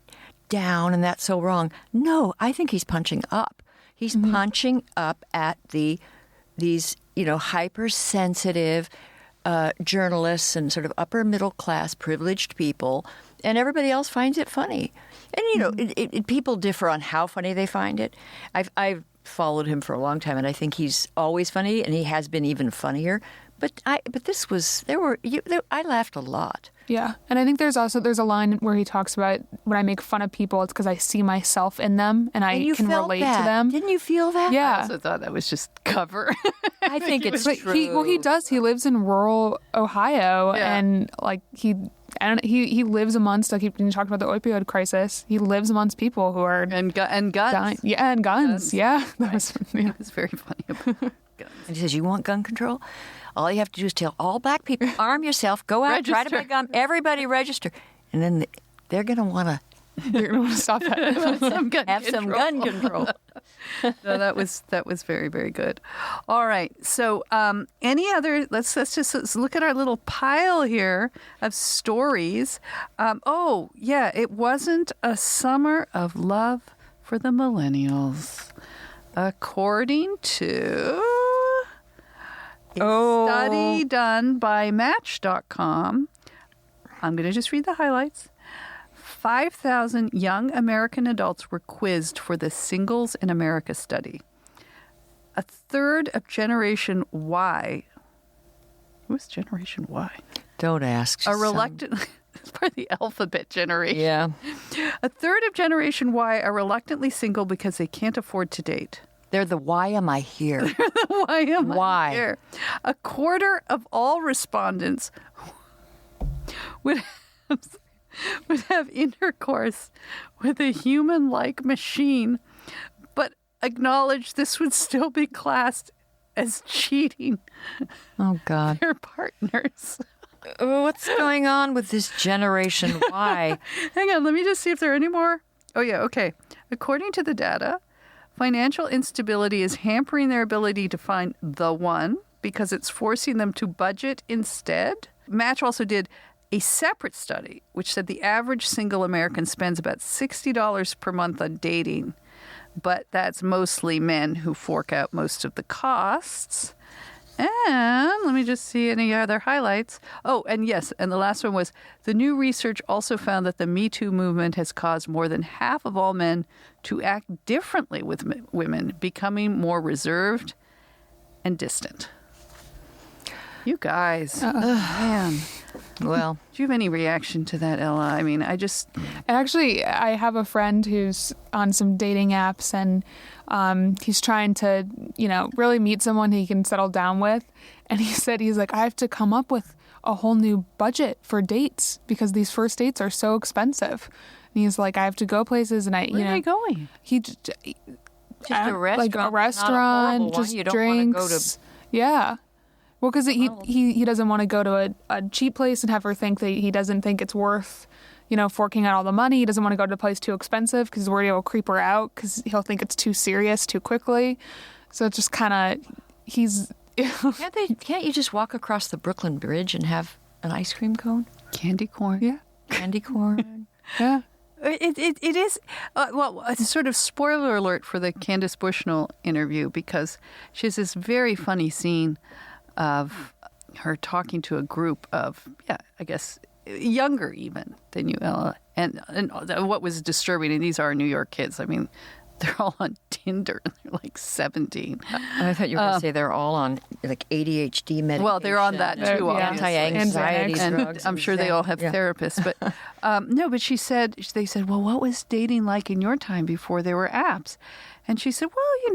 Speaker 2: down, and that's so wrong. No, I think he's punching up. He's punching up at these hypersensitive journalists and sort of upper middle class privileged people, and everybody else finds it funny. And people differ on how funny they find it. I've followed him for a long time, and I think he's always funny, and he has been even funnier. But I laughed a lot.
Speaker 3: Yeah, and I think there's a line where he talks about when I make fun of people, it's because I see myself in them and I can relate to them.
Speaker 2: Didn't you feel that?
Speaker 3: Yeah.
Speaker 1: I also thought that was just cover.
Speaker 2: I think it's
Speaker 3: but
Speaker 2: true.
Speaker 3: He does. He lives in rural Ohio, and like he lives amongst, like you talked about the opioid crisis. He lives amongst people who are
Speaker 1: and guns.
Speaker 3: dying. Yeah, and guns. Yeah, that was. Yeah.
Speaker 1: It was very funny about guns.
Speaker 2: And he says, "You want gun control? All you have to do is tell all black people, arm yourself, go out, try to buy a gun, everybody register." And then they're going to want to
Speaker 3: You're going to want to stop that.
Speaker 2: have some gun control.
Speaker 1: No, that was very, very good. All right. So any other, let's just look at our little pile here of stories. It wasn't a summer of love for the millennials. According to a study done by Match.com, I'm going to just read the highlights. 5,000 young American adults were quizzed for the Singles in America study. A third of Generation Y. Who's Generation Y?
Speaker 2: Don't ask.
Speaker 1: A reluctant. part of the alphabet generation.
Speaker 2: Yeah.
Speaker 1: A third of Generation Y are reluctantly single because they can't afford to date.
Speaker 2: They're the why am I here?
Speaker 1: Why am
Speaker 2: Why?
Speaker 1: I here? A quarter of all respondents would have intercourse with a human-like machine, but acknowledge this would still be classed as cheating
Speaker 2: Oh, God.
Speaker 1: their partners.
Speaker 2: What's going on with this Generation Y?
Speaker 1: Hang on, let me just see if there are any more. Oh, yeah, okay. According to the data, financial instability is hampering their ability to find the one because it's forcing them to budget instead. Match also did a separate study which said the average single American spends about $60 per month on dating, but that's mostly men who fork out most of the costs. And let me just see any other highlights. Oh, and yes, and the last one was the new research also found that the Me Too movement has caused more than half of all men to act differently with women, becoming more reserved and distant. You guys, man.
Speaker 2: Well,
Speaker 1: Do you have any reaction to that, Ella? I mean,
Speaker 3: And actually, I have a friend who's on some dating apps, and he's trying to, really meet someone he can settle down with. And he said, he's like, I have to come up with a whole new budget for dates because these first dates are so expensive. And he's like, I have to go places, and
Speaker 1: where are they going?
Speaker 3: he
Speaker 2: just a restaurant.
Speaker 3: like a
Speaker 2: not
Speaker 3: restaurant,
Speaker 2: horrible one.
Speaker 3: just
Speaker 2: You don't
Speaker 3: drinks.
Speaker 2: want to go
Speaker 3: Yeah. Well, because he doesn't want to go to a cheap place and have her think that he doesn't think it's worth, forking out all the money. He doesn't want to go to a place too expensive because he's worried it'll creep her out because he'll think it's too serious too quickly. So it's just kind of, he's...
Speaker 2: Can't you just walk across the Brooklyn Bridge and have an ice cream cone?
Speaker 1: Candy corn.
Speaker 3: Yeah.
Speaker 2: Candy corn?
Speaker 3: Yeah.
Speaker 1: It is, well, a sort of spoiler alert for the Candace Bushnell interview because she has this very funny scene of her talking to a group of, I guess, younger even than you, Ella. And what was disturbing, and these are New York kids, I mean, they're all on Tinder and they're like 17.
Speaker 2: I thought you were going to say they're all on like ADHD medication.
Speaker 1: Well, they're on that too,
Speaker 3: Yeah.
Speaker 1: obviously.
Speaker 2: Anti-anxiety
Speaker 1: And
Speaker 2: drugs.
Speaker 1: I'm sure they all have therapists. But no, but they said, well, what was dating like in your time before there were apps? And she said, well,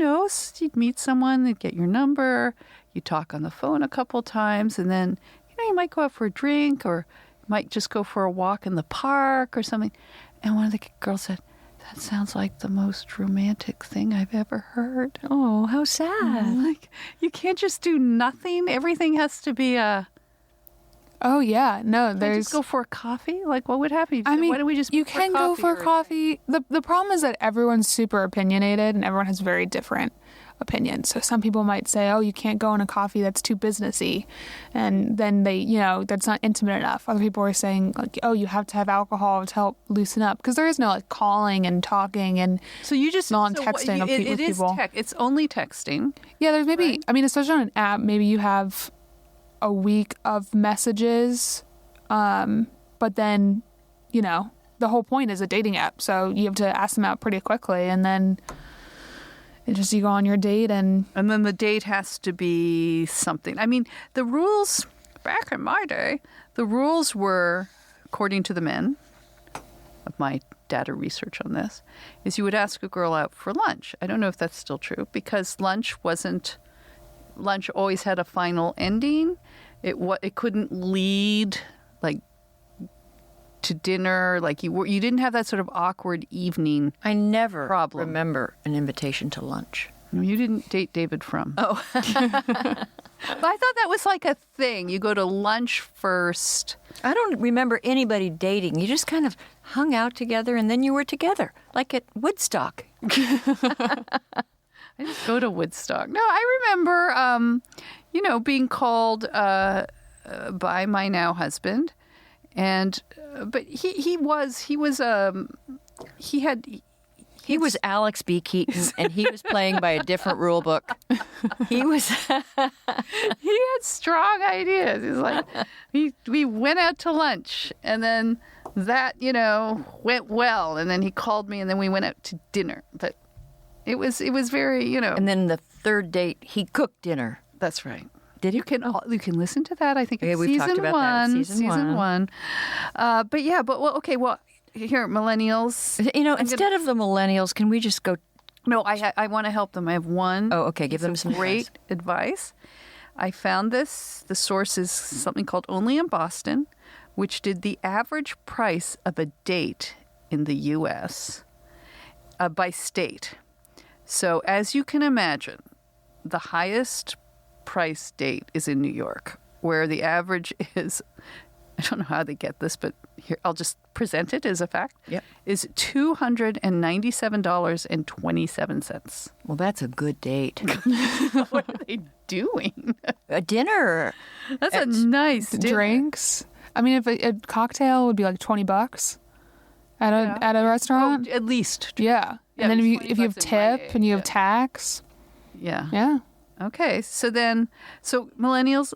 Speaker 1: you'd meet someone, they'd get your number, you talk on the phone a couple times, and then, you might go out for a drink or you might just go for a walk in the park or something. And one of the girls said, that sounds like the most romantic thing I've ever heard.
Speaker 2: Oh, how sad.
Speaker 1: Like, you can't just do nothing. Everything has to be a...
Speaker 3: Oh, yeah. No, there's...
Speaker 1: Just go for a coffee? Like, what would happen?
Speaker 3: I mean,
Speaker 1: why don't we just
Speaker 3: you
Speaker 1: go
Speaker 3: can go for
Speaker 1: or-
Speaker 3: coffee. The problem is that everyone's super opinionated and everyone has very different opinions. So some people might say, oh, you can't go on a coffee, that's too businessy. And then they, that's not intimate enough. Other people are saying, like, oh, you have to have alcohol to help loosen up. Because there is no, like, calling and talking and
Speaker 1: So you just...
Speaker 3: non-texting
Speaker 1: it
Speaker 3: with
Speaker 1: is
Speaker 3: people.
Speaker 1: It's only texting.
Speaker 3: Yeah, there's maybe, I mean, especially on an app, maybe you have a week of messages, but then, the whole point is a dating app. So you have to ask them out pretty quickly, and then you go on your date and...
Speaker 1: And then the date has to be something. I mean, the rules, back in my day, the rules were, according to the men, of my data research on this, is you would ask a girl out for lunch. I don't know if that's still true, because lunch always had a final ending. It couldn't lead, like, to dinner. Like, you didn't have that sort of awkward evening.
Speaker 2: I never
Speaker 1: Problem.
Speaker 2: remember an invitation to lunch.
Speaker 1: No, you didn't date David Frum. Oh. But I thought that was like a thing. You go to lunch first.
Speaker 2: I don't remember anybody dating. You just kind of hung out together and then you were together, like at Woodstock.
Speaker 1: I just go to Woodstock. No, I remember, being called by my now husband, but he
Speaker 2: was Alex B. Keaton, and he was playing by a different rule book. He was.
Speaker 1: He had strong ideas. He's like, we went out to lunch, and then that went well, and then he called me, and then we went out to dinner. But it was very
Speaker 2: And then the third date, he cooked dinner.
Speaker 1: That's right.
Speaker 2: Did
Speaker 1: You can listen to that. I think
Speaker 2: Okay,
Speaker 1: it's
Speaker 2: we've talked
Speaker 1: season
Speaker 2: about that.
Speaker 1: one.
Speaker 2: Season one.
Speaker 1: But yeah, well, here, millennials.
Speaker 2: You know, instead of the millennials, can we just go?
Speaker 1: No, I want to help them. I have one.
Speaker 2: Oh, okay. Give them some
Speaker 1: great advice. I found this. The source is something called Only in Boston, which did the average price of a date in the U.S. By state. So as you can imagine, the highest price date is in New York, where the average is, I don't know how they get this, but here I'll just present it as a fact,
Speaker 2: Yep.
Speaker 1: is $297.27.
Speaker 2: Well, that's a good date.
Speaker 1: What are they doing?
Speaker 2: A dinner.
Speaker 1: That's a nice dinner.
Speaker 3: Drinks. I mean, if a cocktail would be like $20 at a restaurant.
Speaker 1: Oh, at least.
Speaker 3: Yeah.
Speaker 1: Yeah,
Speaker 3: And then
Speaker 1: it was
Speaker 3: if you have
Speaker 1: $20 in my
Speaker 3: tip
Speaker 1: day,
Speaker 3: and you have
Speaker 1: yeah.
Speaker 3: tax,
Speaker 1: Yeah.
Speaker 3: yeah.
Speaker 1: Okay. So millennials.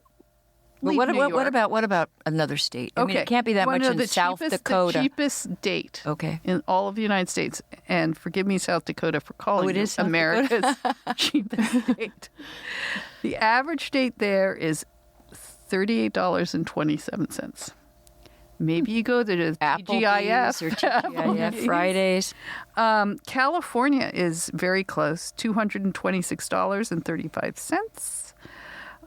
Speaker 2: But
Speaker 1: leave New York.
Speaker 2: what about another state? I mean,
Speaker 1: Okay.
Speaker 2: it can't be that
Speaker 1: Wanna
Speaker 2: much
Speaker 1: know
Speaker 2: in
Speaker 1: the
Speaker 2: South
Speaker 1: cheapest-
Speaker 2: Dakota.
Speaker 1: The cheapest date
Speaker 2: Okay.
Speaker 1: in all of the United States, and forgive me, South Dakota, for calling
Speaker 2: it
Speaker 1: you
Speaker 2: is South
Speaker 1: America's cheapest date. The average date there is $38.27. Maybe you go to the
Speaker 2: Applebee's or
Speaker 1: TGIF.
Speaker 2: TGIF Fridays.
Speaker 1: California is very close, $226.35.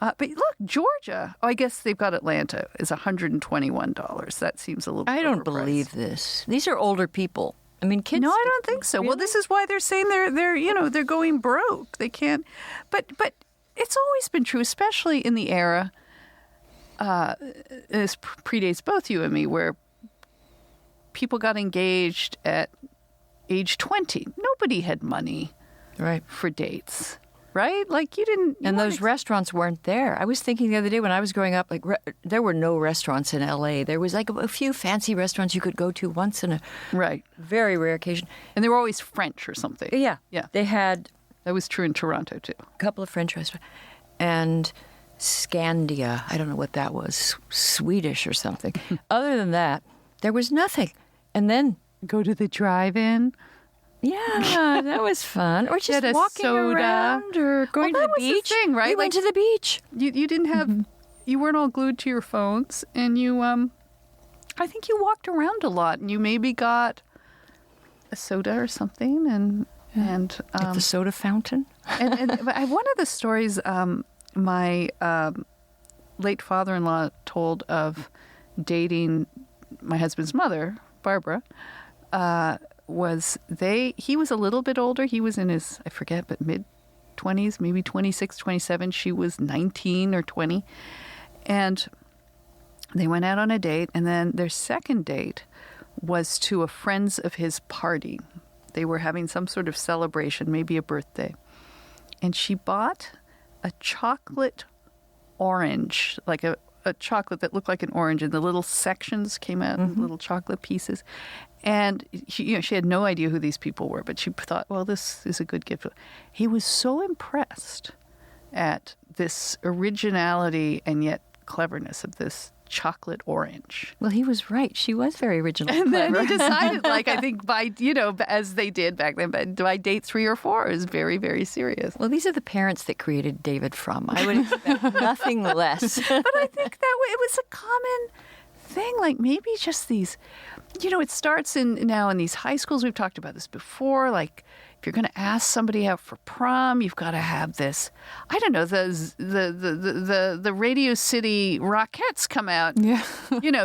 Speaker 1: But look, Georgia, I guess they've got Atlanta, is $121. That seems a little
Speaker 2: I don't
Speaker 1: overpriced.
Speaker 2: believe this. These are older people. I mean, kids.
Speaker 1: No, I don't think so. Well, this is why they're saying they're going broke. They can't. But it's always been true, especially in the era. This predates both you and me, where people got engaged at age 20. Nobody had money
Speaker 2: Right.
Speaker 1: for dates, right? Like you didn't.
Speaker 2: And those restaurants weren't there. I was thinking the other day when I was growing up, like there were no restaurants in L.A. There was like a few fancy restaurants you could go to once in a
Speaker 1: right,
Speaker 2: very rare occasion.
Speaker 1: and they were always French or something.
Speaker 2: Yeah.
Speaker 1: Yeah.
Speaker 2: They had
Speaker 1: That was true in Toronto too.
Speaker 2: a couple of French restaurants and Scandia. I don't know what that was, Swedish or something. Other than that, there was nothing. And then,
Speaker 1: Go to the drive-in.
Speaker 2: yeah, that was fun. Or just
Speaker 1: Get a
Speaker 2: walking
Speaker 1: soda.
Speaker 2: around or going
Speaker 1: Well,
Speaker 2: to
Speaker 1: that
Speaker 2: the
Speaker 1: was the
Speaker 2: beach.
Speaker 1: thing, right?
Speaker 2: We went
Speaker 1: Like-
Speaker 2: to the beach.
Speaker 1: You didn't have you weren't all glued to your phones, and you I think you walked around a lot, and you maybe got a soda or something, and
Speaker 2: At the soda fountain.
Speaker 1: and one of the stories my late father-in-law told of dating my husband's mother, Barbara, was he was a little bit older. He was in his, I forget, but mid-20s, maybe 26, 27. She was 19 or 20. And they went out on a date, and then their second date was to a friend's of his party. They were having some sort of celebration, maybe a birthday. And she bought a chocolate orange, like a chocolate that looked like an orange, and the little sections came out in little chocolate pieces. And she had no idea who these people were, but she thought, well, this is a good gift. He was so impressed at this originality and yet cleverness of this chocolate orange.
Speaker 2: Well, he was right. She was very original.
Speaker 1: And then he decided, like, I think by, as they did back then, but by date 3 or 4 is very, very serious.
Speaker 2: Well, these are the parents that created David Frum. I would expect nothing less.
Speaker 1: But I think that it was a common thing, like maybe just these, it starts now in these high schools. We've talked about this before, like, if you're going to ask somebody out for prom, you've got to have this. I don't know, the Radio City Rockettes come out,
Speaker 3: Yeah.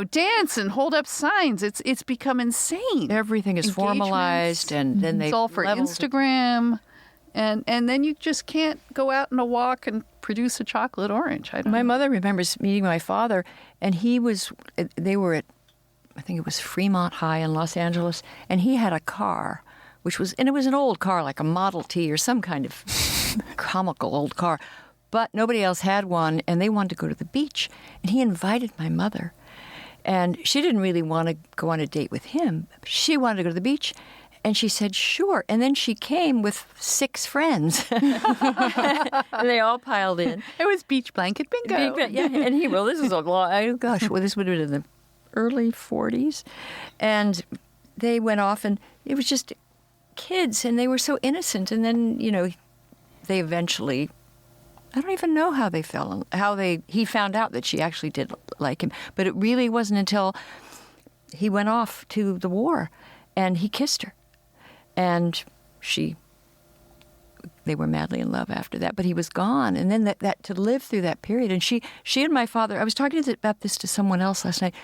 Speaker 1: dance and hold up signs. It's become insane.
Speaker 2: Everything is formalized, and then they
Speaker 1: It's all for
Speaker 2: level-
Speaker 1: Instagram, and then you just can't go out on a walk and produce a chocolate orange. I don't
Speaker 2: My
Speaker 1: know.
Speaker 2: mother remembers meeting my father, and they were at, I think it was Fremont High in Los Angeles, and he had a car, and it was an old car, like a Model T or some kind of comical old car. But nobody else had one, and they wanted to go to the beach. And he invited my mother. And she didn't really want to go on a date with him. She wanted to go to the beach. And she said, sure. And then she came with 6 friends. And they all piled in.
Speaker 1: It was beach blanket bingo.
Speaker 2: Yeah, and this is a long, this would have been in the early 40s. And they went off, and it was just kids, and they were so innocent. And then, they eventually I don't even know how they fell. He found out that she actually did like him, but it really wasn't until he went off to the war, and he kissed her, and they were madly in love after that. But he was gone, and then that to live through that period, and she and my father. I was talking about this to someone else last night.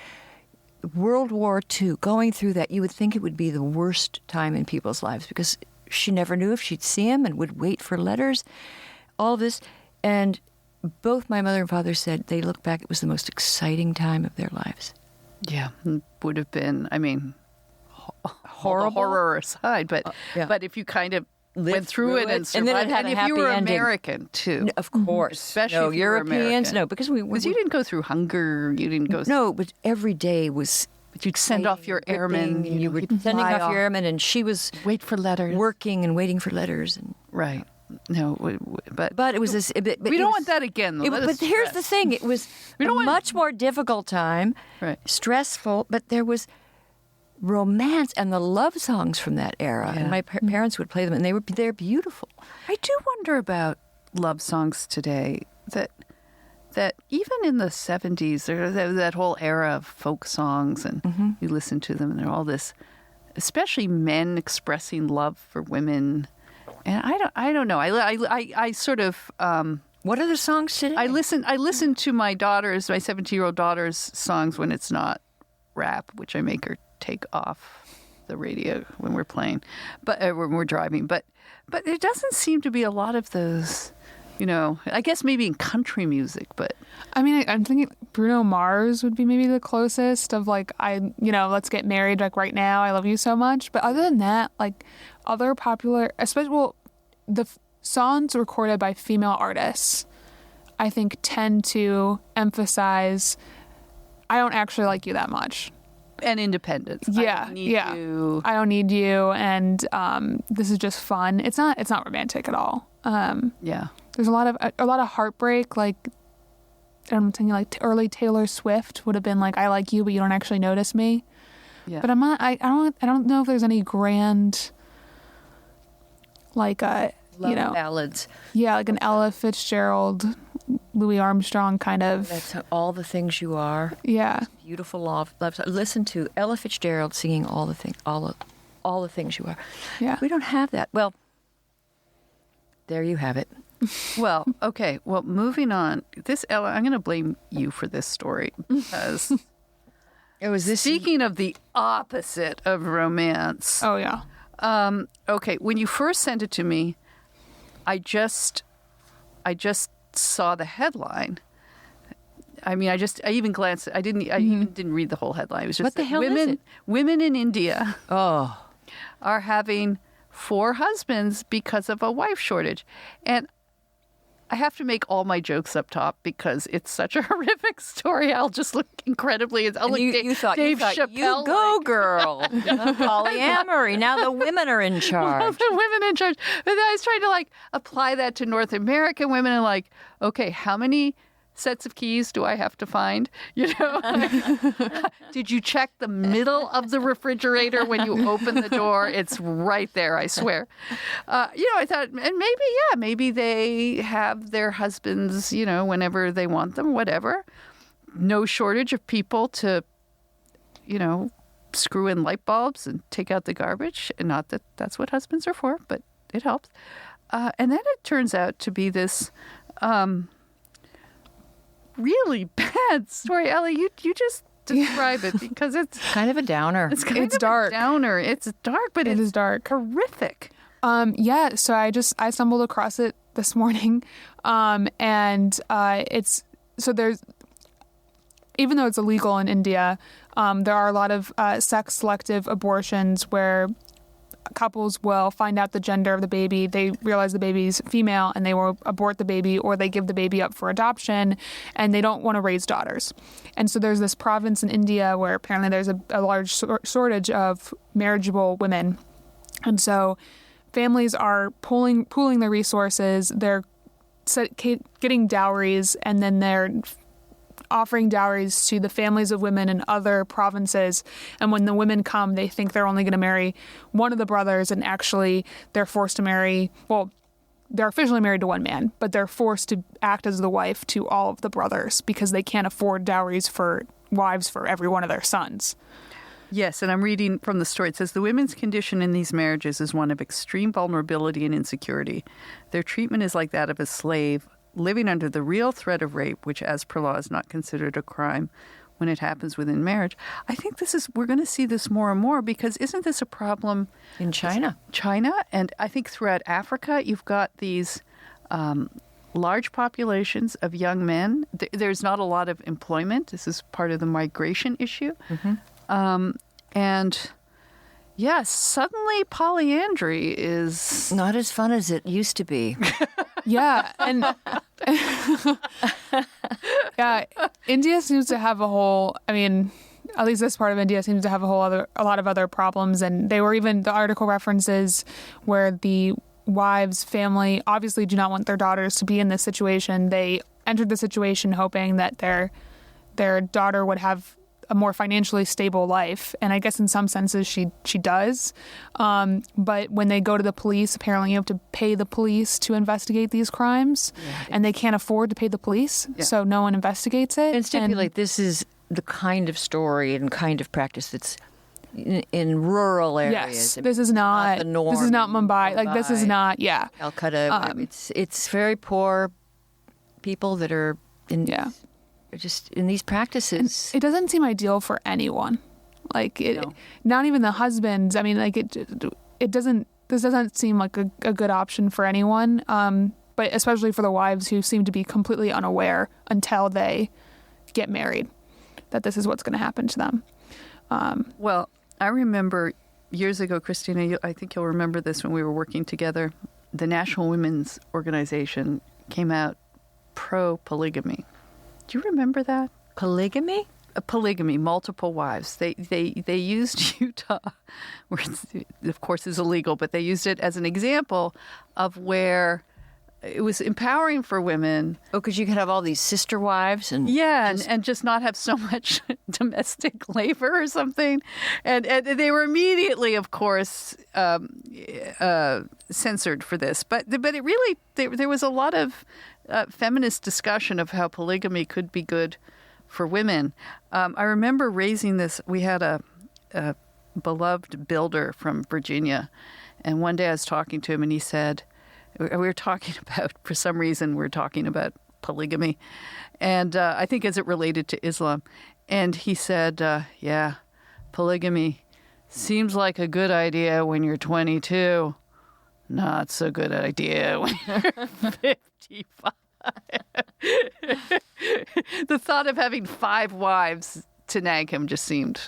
Speaker 2: World War II, going through that, you would think it would be the worst time in people's lives because she never knew if she'd see him and would wait for letters. All this. And both my mother and father said they looked back, it was the most exciting time of their lives.
Speaker 1: Yeah, would have been, I mean,
Speaker 2: Horrible.
Speaker 1: Horror aside, but
Speaker 2: yeah.
Speaker 1: but if you kind of went
Speaker 2: Lived
Speaker 1: through it and survived,
Speaker 2: then it had a
Speaker 1: if
Speaker 2: happy
Speaker 1: you were
Speaker 2: ending.
Speaker 1: American too,
Speaker 2: Of course.
Speaker 1: especially
Speaker 2: no
Speaker 1: if you were
Speaker 2: Europeans,
Speaker 1: American.
Speaker 2: no, because
Speaker 1: you didn't go through hunger, you didn't go.
Speaker 2: No, but every day was.
Speaker 1: But you'd send off your airmen,
Speaker 2: and you were
Speaker 1: you'd
Speaker 2: sending
Speaker 1: fly
Speaker 2: off your airmen, and she was
Speaker 1: wait for letters,
Speaker 2: working and waiting for letters, and
Speaker 1: right. No, but
Speaker 2: it was this.
Speaker 1: we don't want that again. Though.
Speaker 2: But here's the thing: it was a much more difficult time,
Speaker 1: Right.
Speaker 2: stressful, but there was romance and the love songs from that era,
Speaker 1: Yeah.
Speaker 2: and my parents would play them, and they're beautiful.
Speaker 1: I do wonder about love songs today. That even in the 70s, there that whole era of folk songs, and you listen to them, and they're all this, especially men expressing love for women. And I don't know. I sort of
Speaker 2: What are the songs today?
Speaker 1: I listen to my 17-year-old daughter's songs when it's not rap, which I make her take off the radio when we're playing, but when we're driving. But there doesn't seem to be a lot of those. You know, I guess maybe in country music, but
Speaker 3: I mean, I'm thinking Bruno Mars would be maybe the closest of like, let's get married like right now. I love you so much. But other than that, like other popular, especially the songs recorded by female artists, I think tend to emphasize, I don't actually like you that much.
Speaker 1: and independence.
Speaker 3: Yeah,
Speaker 1: I don't need
Speaker 3: yeah.
Speaker 1: you.
Speaker 3: I don't need you, and this is just fun. It's not romantic at all.
Speaker 1: Yeah.
Speaker 3: There's a lot of heartbreak. Like I'm thinking, like early Taylor Swift would have been like, "I like you, but you don't actually notice me."
Speaker 1: Yeah.
Speaker 3: But I'm not. I don't know if there's any grand, like
Speaker 2: Love ballads.
Speaker 3: yeah, like an Ella Fitzgerald, Louis Armstrong kind of.
Speaker 2: That's all the things you are.
Speaker 3: Yeah.
Speaker 2: Beautiful love. Listen to Ella Fitzgerald singing all the things you are.
Speaker 3: Yeah.
Speaker 2: We don't have that. Well, there you have it.
Speaker 1: Well, okay. Well, moving on. This Ella, I'm going to blame you for this story because
Speaker 2: It was this.
Speaker 1: speaking of the opposite of romance.
Speaker 3: Oh yeah.
Speaker 1: Okay, when you first sent it to me, I just saw the headline. I mean, I even glanced. I even didn't read the whole headline. It was just
Speaker 2: What the
Speaker 1: that
Speaker 2: hell is
Speaker 1: women
Speaker 2: it?
Speaker 1: women in India
Speaker 2: Oh,
Speaker 1: are having 4 husbands because of a wife shortage, and I have to make all my jokes up top because it's such a horrific story. I'll just look incredibly. I'll look
Speaker 2: you thought
Speaker 1: Dave
Speaker 2: you
Speaker 1: Chappelle.
Speaker 2: go, girl. Polyamory. Now the women are in charge.
Speaker 1: The women in charge. But then I was trying to apply that to North American women and okay, how many sets of keys do I have to find? Did you check the middle of the refrigerator when you open the door? It's right there, I swear. I thought, and maybe they have their husbands, whenever they want them, whatever. No shortage of people to, screw in light bulbs and take out the garbage. And not that that's what husbands are for, but it helps. And then it turns out to be this really bad story. Ellie, you just describe it because it's
Speaker 2: Kind of a downer.
Speaker 1: it's kind
Speaker 3: It's
Speaker 1: of
Speaker 3: dark.
Speaker 1: a downer. It's dark, but
Speaker 3: It
Speaker 1: it's
Speaker 3: is dark.
Speaker 1: horrific.
Speaker 3: Yeah, so I stumbled across it this morning, and there's, even though it's illegal in India, there are a lot of sex selective abortions where couples will find out the gender of the baby, they realize the baby's female, and they will abort the baby, or they give the baby up for adoption, and they don't want to raise daughters. And so there's this province in India where apparently there's a large shortage of marriageable women, and so families are pooling their resources. They're getting dowries, and then they're offering dowries to the families of women in other provinces. And when the women come, they think they're only going to marry one of the brothers, and actually they're forced to marry, well, they're officially married to one man, but they're forced to act as the wife to all of the brothers because they can't afford dowries for wives for every one of their sons.
Speaker 1: Yes, and I'm reading from the story. It says the women's condition in these marriages is one of extreme vulnerability and insecurity. Their treatment is like that of a slave, living under the real threat of rape, which as per law is not considered a crime when it happens within marriage. I think we're going to see this more and more because isn't this a problem
Speaker 2: In China.
Speaker 1: And I think throughout Africa, you've got these large populations of young men. There's not a lot of employment. This is part of the migration issue. And yes, suddenly polyandry is
Speaker 2: Not as fun as it used to be.
Speaker 3: Yeah, and yeah, India seems to have at least this part of India seems to have a lot of other problems, and the article references where the wives' family obviously do not want their daughters to be in this situation. They entered the situation hoping that their daughter would have a more financially stable life, and I guess in some senses she does. But when they go to the police, apparently you have to pay the police to investigate these crimes, and they can't afford to pay the police, so no one investigates it.
Speaker 2: And stipulate this is the kind of story and kind of practice that's in rural areas.
Speaker 3: Yes, this is not
Speaker 2: the norm.
Speaker 3: This is not Mumbai. Like this is not. Yeah,
Speaker 2: Calcutta. It's very poor people that are in.
Speaker 3: Yeah.
Speaker 2: Just in these practices.
Speaker 3: It doesn't seem ideal for anyone. Like not even the husbands. I mean, like it doesn't. This doesn't seem like a good option for anyone. But especially for the wives who seem to be completely unaware until they get married that this is what's going to happen to them.
Speaker 1: Well, I remember years ago, Christina. I think you'll remember this when we were working together. The National Women's Organization came out pro-polygamy. Do you remember that?
Speaker 2: Polygamy?
Speaker 1: Polygamy, multiple wives. They used Utah, where of course is illegal, but they used it as an example of where it was empowering for women.
Speaker 2: Oh, because you could have all these sister wives and
Speaker 1: and just not have so much domestic labor or something. And they were immediately, of course, censored for this. But it really there was a lot of feminist discussion of how polygamy could be good for women. I remember raising this. We had a beloved builder from Virginia, and one day I was talking to him, and he said, we were talking about, for some reason, we were talking about polygamy, and I think as it related to Islam, and he said, yeah, polygamy seems like a good idea when you're 22. Not so good idea when you're 55. The thought of having 5 wives to nag him just seemed,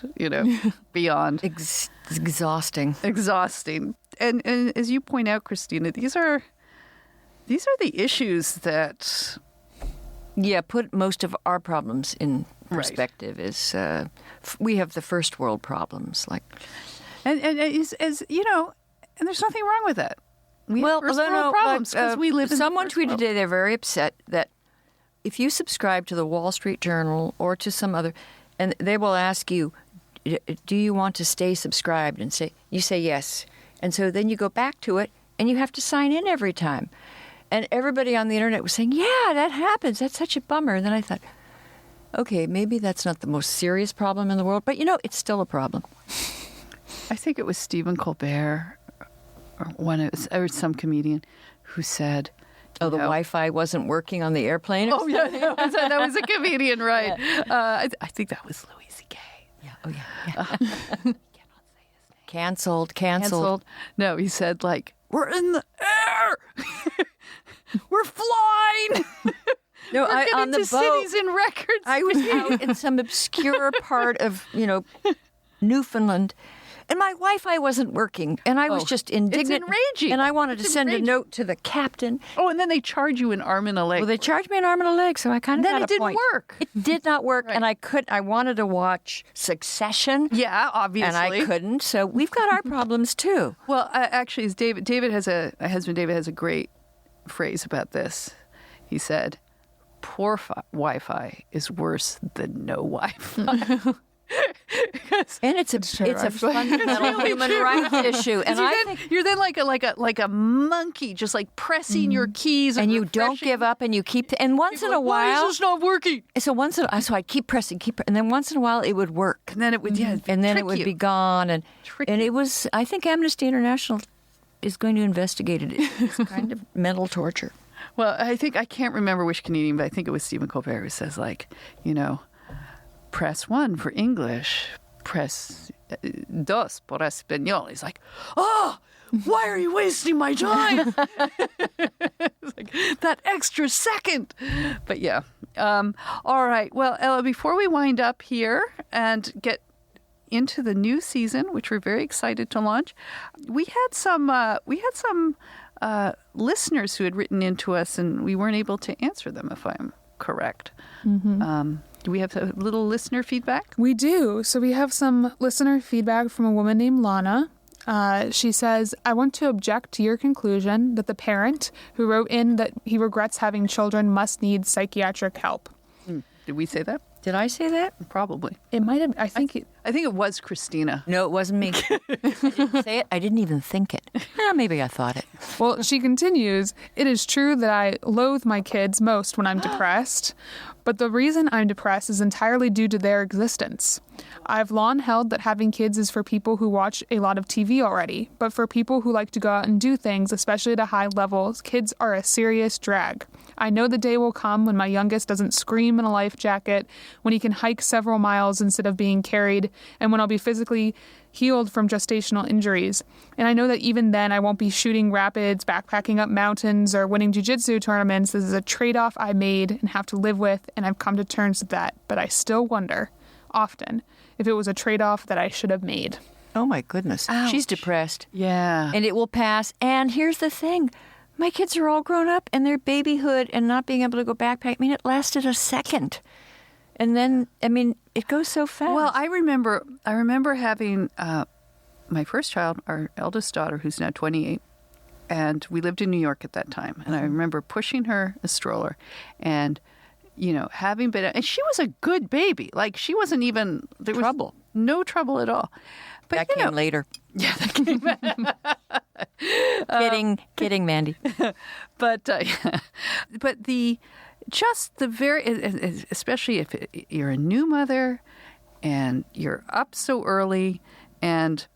Speaker 1: beyond
Speaker 2: exhausting.
Speaker 1: And as you point out, Christina, these are the issues that
Speaker 2: put most of our problems in perspective.
Speaker 1: Right.
Speaker 2: Is we have the first world problems, like
Speaker 1: and as you know, and there's nothing wrong with that. We have first world problems because we live in
Speaker 2: someone
Speaker 1: the first
Speaker 2: tweeted
Speaker 1: world.
Speaker 2: today they're very upset that if you subscribe to the Wall Street Journal or to some other, and they will ask you, do you want to stay subscribed? And you say yes. And so then you go back to it and you have to sign in every time. And everybody on the internet was saying, yeah, that happens. That's such a bummer. And then I thought, okay, maybe that's not the most serious problem in the world, but it's still a problem.
Speaker 1: I think it was Stephen Colbert or some comedian who said,
Speaker 2: the Wi-Fi wasn't working on the airplane?
Speaker 1: Oh, yeah, that was a comedian, right? Yeah. I think that was Louis C.K.
Speaker 2: Yeah. Oh, yeah. Cannot say his name. Canceled.
Speaker 1: No, he said, we're in the air. We're flying.
Speaker 2: No,
Speaker 1: we're getting
Speaker 2: on the
Speaker 1: to
Speaker 2: boat,
Speaker 1: cities in records.
Speaker 2: I was out in some obscure part of, Newfoundland, and my Wi-Fi wasn't working, and I was just indignant.
Speaker 1: It's enraging.
Speaker 2: And I wanted to send a note to the captain.
Speaker 1: Oh, and then they charge you an arm and a leg.
Speaker 2: Well, they charged me an arm and a leg, so I kind of
Speaker 1: then
Speaker 2: got
Speaker 1: it didn't
Speaker 2: point.
Speaker 1: work.
Speaker 2: It did not work,
Speaker 1: Right.
Speaker 2: and I wanted to watch Succession.
Speaker 1: Yeah, obviously.
Speaker 2: And I couldn't, so we've got our problems too.
Speaker 1: Well, actually, my husband David has a great phrase about this. He said, poor Wi-Fi is worse than no Wi-Fi.
Speaker 2: And it's a
Speaker 3: true,
Speaker 2: it's a
Speaker 3: actually.
Speaker 2: fundamental human rights issue. And I think
Speaker 1: You're then like a monkey, just like pressing your keys
Speaker 2: and you don't
Speaker 1: refreshing.
Speaker 2: give up and you keep and once in a
Speaker 1: Why
Speaker 2: while
Speaker 1: is this not working?
Speaker 2: so I'd keep pressing, and then once in a while it would work.
Speaker 1: And then it would
Speaker 2: And then it
Speaker 1: trick
Speaker 2: would
Speaker 1: you.
Speaker 2: be gone and
Speaker 1: Trick
Speaker 2: and
Speaker 1: you.
Speaker 2: it was I think Amnesty International is going to investigate it. It's kind of mental torture.
Speaker 1: Well, I can't remember which Canadian, but I think it was Stephen Colbert who says, like, press 1 for English, press dos por español. He's like, why are you wasting my time? It's like, that extra second. But yeah. All right. Well, Ella, before we wind up here and get into the new season, which we're very excited to launch, we had some listeners who had written into us, and we weren't able to answer them, if I'm correct. Do we have a little listener feedback?
Speaker 3: We do. So we have some listener feedback from a woman named Lana. She says, I want to object to your conclusion that the parent who wrote in that he regrets having children must need psychiatric help.
Speaker 1: Did we say that?
Speaker 2: Did I say that?
Speaker 1: Probably.
Speaker 3: It might have, I think
Speaker 1: it was Christina.
Speaker 2: No, it wasn't me. I didn't say it. I didn't even think it. Maybe I thought it.
Speaker 3: Well, she continues, it is true that I loathe my kids most when I'm depressed, but the reason I'm depressed is entirely due to their existence. I've long held that having kids is for people who watch a lot of TV already, but for people who like to go out and do things, especially at a high level, kids are a serious drag. I know the day will come when my youngest doesn't scream in a life jacket, when he can hike several miles instead of being carried, and when I'll be physically healed from gestational injuries. And I know that even then I won't be shooting rapids, backpacking up mountains, or winning jiu-jitsu tournaments. This is a trade-off I made and have to live with, and I've come to terms with that. But I still wonder, often, if it was a trade-off that I should have made.
Speaker 2: Oh, my goodness.
Speaker 1: Ouch.
Speaker 2: She's depressed.
Speaker 1: Yeah.
Speaker 2: And it will pass. And here's the thing. My kids are all grown up, and their babyhood and not being able to go backpack, it lasted a second. And then, it goes so fast.
Speaker 1: Well, I remember having my first child, our eldest daughter, who's now 28, and we lived in New York at that time. And I remember pushing her a stroller, and having been, and she was a good baby. Like she wasn't even there was
Speaker 2: Trouble.
Speaker 1: no trouble at all. But
Speaker 2: that came later.
Speaker 1: Yeah, that came.
Speaker 2: Kidding, Mandy.
Speaker 1: But especially if you're a new mother and you're up so early, and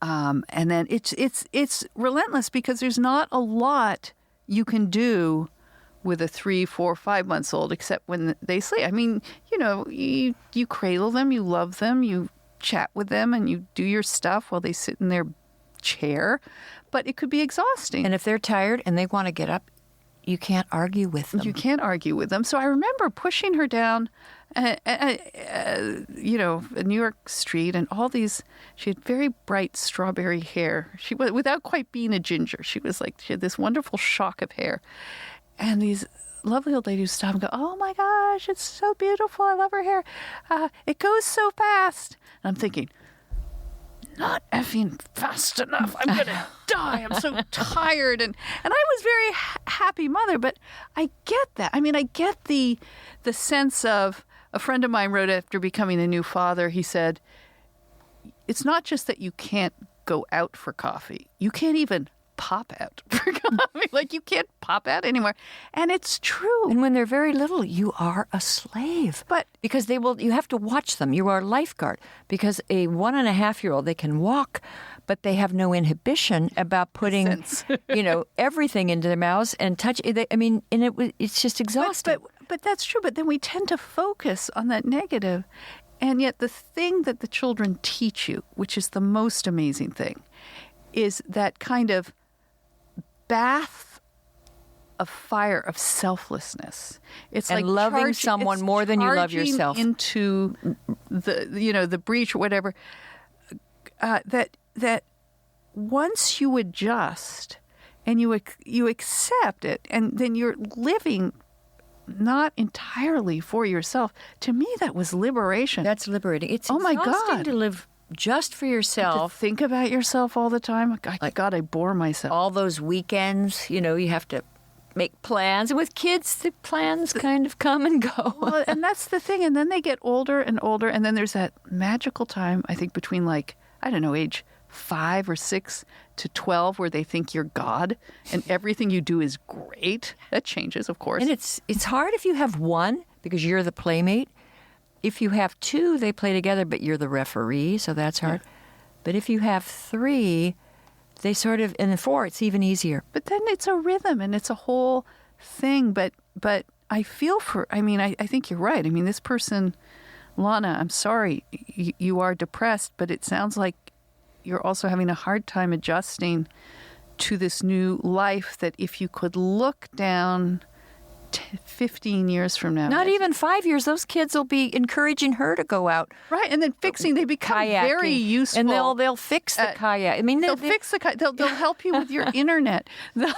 Speaker 1: then it's relentless because there's not a lot you can do with a 3, 4, 5 months old except when they sleep. I mean, you cradle them, you love them, you chat with them, and you do your stuff while they sit in their chair, but it could be exhausting.
Speaker 2: And if they're tired and they want to get up, you can't argue with them.
Speaker 1: You can't argue with them. So I remember pushing her down, a New York street, and all these. She had very bright strawberry hair. She was, without quite being a ginger, she had this wonderful shock of hair, and these lovely old ladies stop and go, "Oh my gosh, it's so beautiful! I love her hair. It goes so fast." And I'm thinking, not effing fast enough. I'm going to die. I'm so tired. And I was very happy mother, but I get that. I mean, I get the sense of, a friend of mine wrote after becoming a new father, he said, it's not just that you can't go out for coffee. You can't even pop out for coffee. Like you can't pop out anymore. And it's true.
Speaker 2: And when they're very little, you are a slave.
Speaker 1: But
Speaker 2: because you have to watch them. You are a lifeguard. Because a 1.5-year-old, they can walk, but they have no inhibition about putting, everything into their mouths and touch. It's just exhausting.
Speaker 1: But that's true. But then we tend to focus on that negative. And yet the thing that the children teach you, which is the most amazing thing, is that kind of bath of fire of selfless. It's
Speaker 2: and
Speaker 1: like
Speaker 2: loving someone more than you love yourself.
Speaker 1: Into the breach or whatever. That once you adjust and you accept it, and then you're living not entirely for yourself. To me, that was liberation.
Speaker 2: That's liberating. It's
Speaker 1: oh my
Speaker 2: exhausting
Speaker 1: God
Speaker 2: to live just for
Speaker 1: to
Speaker 2: yourself.
Speaker 1: think about yourself all the time. God, I bore myself.
Speaker 2: All those weekends, you have to make plans. And with kids, the plans kind of come and go.
Speaker 1: Well, and that's the thing. And then they get older and older. And then there's that magical time, I think, between age 5 or 6 to 12 where they think you're God and everything you do is great. That changes, of course.
Speaker 2: And it's hard if you have one because you're the playmate. If you have 2, they play together, but you're the referee, so that's hard. Yeah. But if you have 3, they sort of, and 4, it's even easier.
Speaker 1: But then it's a rhythm and it's a whole thing. But I feel I think you're right. I mean, this person, Lana, I'm sorry you are depressed, but it sounds like you're also having a hard time adjusting to this new life that if you could look down 15 years from now.
Speaker 2: Not even 5 years. Those kids will be encouraging her to go out.
Speaker 1: Right, and then they become kayaking. Very useful.
Speaker 2: And they'll fix the kayak. I mean,
Speaker 1: they'll fix the kayak. They'll help you with your internet. They'll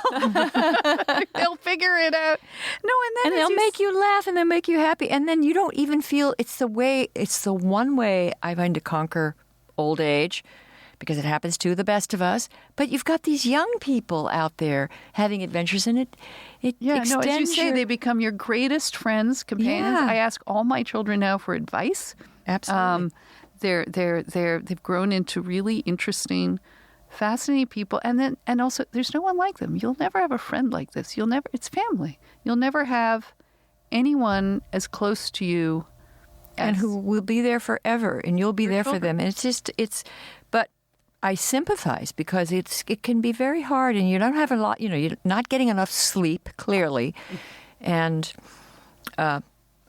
Speaker 1: figure it out. No,
Speaker 2: and they'll make you laugh and they'll make you happy. And then you don't even feel it's the one way I find to conquer old age. Because it happens to the best of us. But you've got these young people out there having adventures, and it extends
Speaker 1: as you say, they become your greatest friends, companions.
Speaker 2: Yeah.
Speaker 1: I ask all my children now for advice.
Speaker 2: Absolutely.
Speaker 1: They've grown into really interesting, fascinating people, and also there's no one like them. You'll never have a friend like this. It's family. You'll never have anyone as close to you.
Speaker 2: And who will be there forever, and you'll be there for them. And but I sympathize because it can be very hard, and you don't have a lot. You're not getting enough sleep, clearly, and I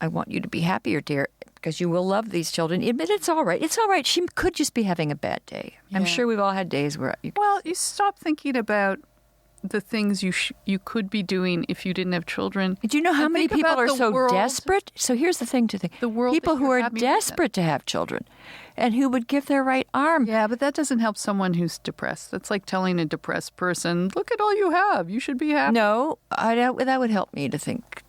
Speaker 2: want you to be happier, dear, because you will love these children. But it's all right. It's all right. She could just be having a bad day. Yeah. I'm sure we've all had days where.
Speaker 1: You stop thinking about the things you could be doing if you didn't have children.
Speaker 2: Do you know how many people are so desperate? So here's the thing to think.
Speaker 1: The world
Speaker 2: people who are desperate to have children and who would give their right arm.
Speaker 1: Yeah, but that doesn't help someone who's depressed. That's like telling a depressed person, look at all you have. You should be happy.
Speaker 2: No, that would help me to think.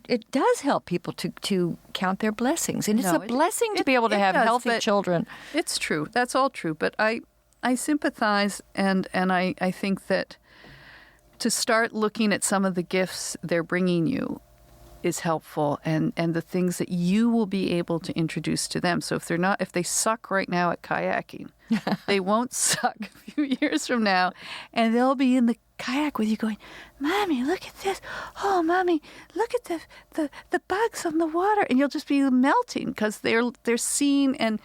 Speaker 2: It does help people to count their blessings. And it's a blessing to be able to have healthy children.
Speaker 1: It's true. That's all true. But I sympathize and I think that to start looking at some of the gifts they're bringing you is helpful and the things that you will be able to introduce to them. So if they suck right now at kayaking, they won't suck a few years from now, and they'll be in the kayak with you going, Mommy, look at this. Oh, Mommy, look at the bugs on the water. And you'll just be melting because they're seeing and